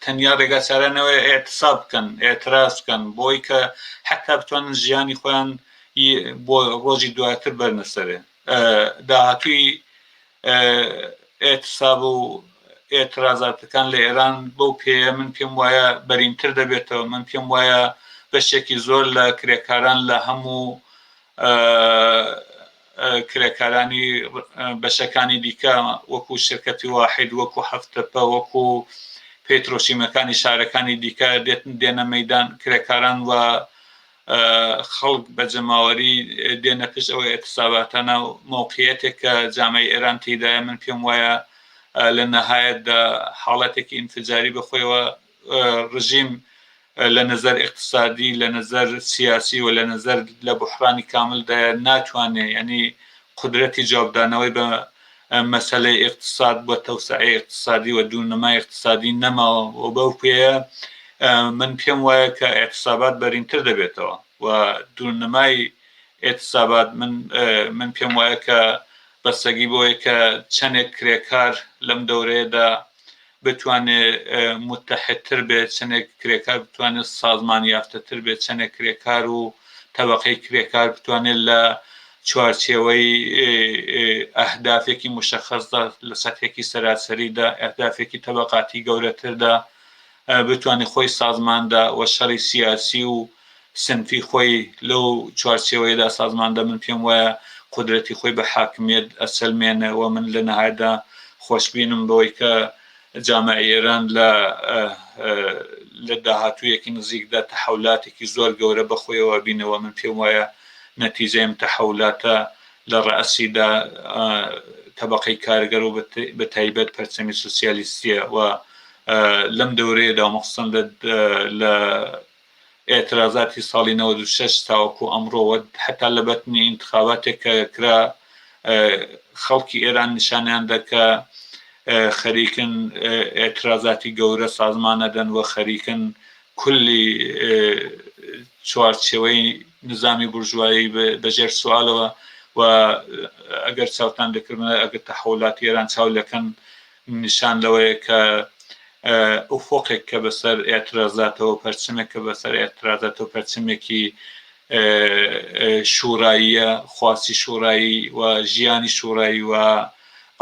تەنیا ڕێگا چارانەوەی ئێعتساب بکەن ئێعتراز بکەن بۆی کە حتا بتوانن ژیانی خۆیان بۆ ڕۆژی دواتر بەرنەسەرێ داهاتووی ئێعتساب و ئێعترازاتەکان لە ئێران بەو پێیە من پێم وایە بەرینتر دەبێتەوە من پێم وایە بەشێکی زۆر لە کرێکاران لە هەموو کرێکارانی بەشەکانی دیکە وەکو شرکەتی واحد وەکو هەفتەپە وەکو پێترۆشیمەکانی شارەکانی دیکە دێنە مەدان کرێکاران و خەڵک بە جەماوەری دێنە پشت ئەوە ئێتساباتانە موقعیەتێک کە جامعی ئێران تێدایە من پێم وایە لە نەهایەتدا حاڵەتێکی ئینفجاری بەخۆیەوە ڕژیم لە نظر اقتصادی لە نظر سیاسی و لە نظر لە بحرانی کاملدا ناتوانێت ینی قدرەتی جوابدانەوەی بە مەسەلەی اقتصاد بۆ تەوسعی اقتصادی و دوورنەمای اقتصادی نەماوە و بەو پێیە من پێم وایە کە اعتصابات بەرینتر دەبێتەوە و دوورنەمای اعتصابات من پێم وایە کە بەسەگی بۆیە کە چەندێک کرێکار لەم دەورەیەدا بتوانێت متحدتر بێت چەندێک کرێکار بتوانێت سازمان یافتەتر بێت چەندێک کرێکار و طبقەی کرێکار بتوانێت لە چوارچێوەی ئەهدافێکی مشخصدا لە سەتێکی سەراسەریدا ئەهدافێکی طبقاتی گەورەتردا بتوانێت خۆی سازماندا و شەڕی سیاسی و سنفی خۆی لەو چوارچێوەیەدا سازماندا من پێم وایە قدرەتی خۆی بە حاکمیت ئەسەلمێنە و من لە نەهایەتدا خۆشببینم بەوەی کە جامعی ئێران لە داهاتوویەکی نزیکدا تەحولاتێکی زۆر گەورە بەخۆیەوە بینەوە من پێم وایە نەتیجەیم تەحولاتە لە ڕئەسیدا طبقەی کارگەر و بە تایبەت پەرچەمی سوسیالیستیە و لەم دەورەیەدا مەخسوسن لە ئێترازاتی ساڵی 96 تاوەکو ئەمڕۆوە حتا لە بەتنی انتخاباتێک کە کرا خەڵکی ئێران نیشانیان دەکە خەریکن ئێترازاتی گەورە سازمانەدەن و خەریکن کولی چوارچێوەی نظامی بورژوایی بەژێر سوالەوە و ئەگەر چاوتان دەکردن ئەگەر تەحولاتی ئێران چاو لەکەن نیشان لەوەیە کە ئوفۆقێک کە بەسەر ئێترازاتەوە پەرچمێک کە بەسەر ئێترازاتەوە پەرچمێکی شووراییە خواستی شوورایی و ژیانی شوورایی و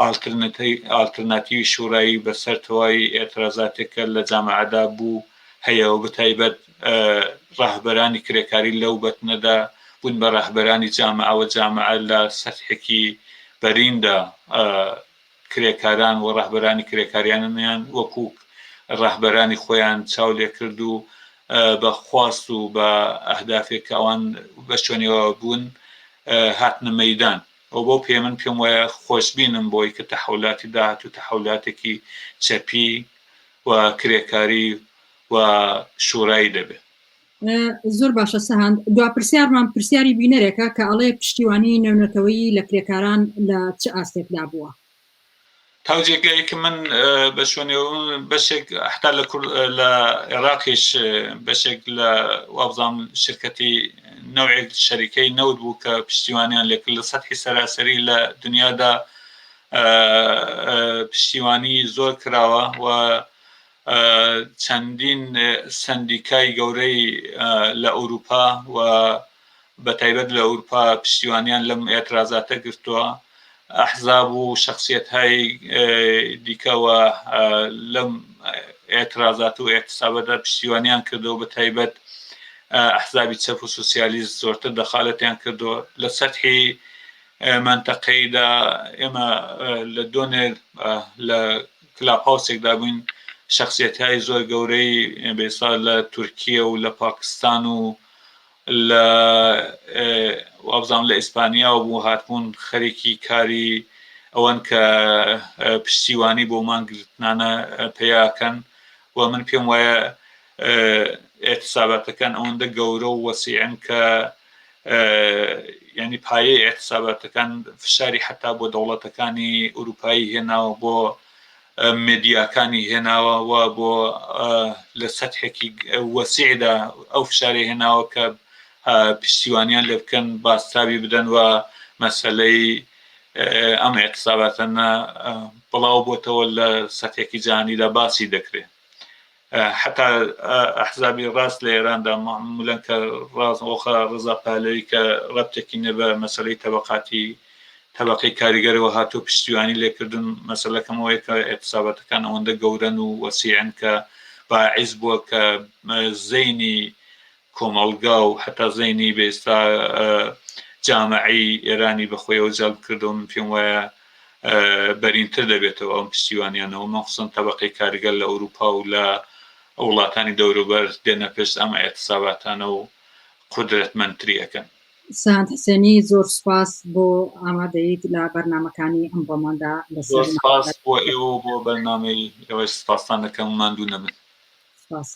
ئالترناتیوی شوورایی بەسەر تەواوی ئێترازاتێکە لە جامعەدا بوو هەیە و بەتایبەت ڕاهبەرانی کرێکاری لەو بەتنەدا بوون بە ڕاهبەرانی جامعە و جامعە لە سەرحێکی بەریندا کرێکاران و ڕاهبەرانی کرێکاریانیان وەکو ڕاهبەرانی خۆیان چاو لێ کرد و بە خواست و بە ئەهدافێک ئەوان بە شوێنەوە بوون هاتنە مەیدان و بۆ پێ من پێم وایە خۆشببینم بۆی کە تەحولاتی داهات و تەحولاتێکی چەپی و کرێکاری و شوورایی دەبێت. زۆر باشە سەهاند دوا پرسیارمان پرسیاری بینەرێکە کە ئەڵێ پشتیوانی نەونەتەوەی لە کرێکاران لە چ ئاستێکدا بووە؟ تاوجێگایکە من بە شوێنەوە بەشێک حتا لە عێراقیش بەشێک لە وابزان شرکەتی نەوعێک شەریکەی نەوت بوو کە پشتیوانیان لێکرد لە سەتحی سەراسەری لە دنیادا پشتیوانی زۆر کراوە و چەندین سندیکای گەورەی لە ئەوروپا و بە تایبەت لە ئەوروپا پشتیوانیان لەم ئێترازاتە گرتووە ئەحزاب و شخصیەت‌های دیکەوە لەم ئێترازات و ئێتسابەدا پشتیوانیان کردەوە بە تایبەت ئەحزابی چەپ و سوسیالیست زۆرتر دەخالەتیان کردووە لە سەتحی منتەقەیدا ئێمە لە دۆنێر لە کلاپاوسێکدا بووین شخصیەت‌های زۆر گەورەی بێسا لە تورکیە و لە پاکستان و لە وابزان لە ئیسپانیا و بوو هاتبوون خەریکی کاری ئەوەن کە پشتیوانی بۆ مانگرتنانە پێیاکەن و من پێم وایە ئێتساباتەکان ئەوەندە گەورە و وەسیعن کە ینی پایەی ئێتساباتەکان فشاری حتا بۆ دەوڵەتەکانی ئوروپایی هێناوە بۆ مێدیاکانی هێناوە و بۆ لە سەتحێکی وەسیعدا ئەو فشاری هێناوە کە پشتیوانیان لێ بکەن باستاوی بدەن و مەسەلەی ئەم ئێتساباتەنە بڵاو بۆتەوە لە سەتێکی جهانیدا باسی دەکرێت حتا ئەحزابی ڕاست لە ئێراندا معمولاً کە ڕازۆخە ڕزا پالەوی کە ڕەبتێکی نەبە مەسەلەی طبقەی کاریگەرەوە هاتۆ پشتیوانی لێکردن مەسەلەکەمەوەی کە ئێتساباتەکان ئەوەندە گەورەن و وەسیعن کە باعث بووە کە زەینی کۆمەڵگا و حتا زەینی بێستا جامعی ئێرانی بەخۆیەوە جەڵب کردەوە من پێم وایە بەرینتر دەبێتەوە ئەم پشتیوانیانەوە مەخصوصن تەبەقەی کاریگەر لە ئەوروپا و لە وڵاتانی دەوروبەر دێنە پێش ئەم ئاەتساباتانە و قودرەتمەندتریەکەن. ساند حسێنی زۆر سپاس بۆ ئامادەیت لە بەرنمەکانی ئەم بۆماندا زۆر سپاس بۆ ئێوە بۆ بەرنامەی ئێوە سپاسان دەکەم ماندوو نەبن. سپاس.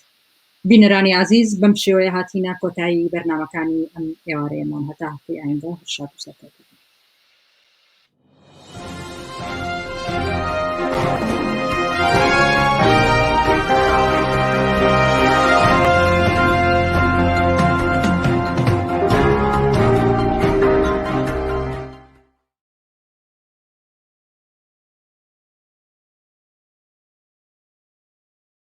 بینەرانی عزیز بەم شێوەیە هاتینە کۆتایی بەرنمەکانی ئەم ئێوارەیەمان هەتا هەفتەی ئایندا شاد و سەرکەوتن.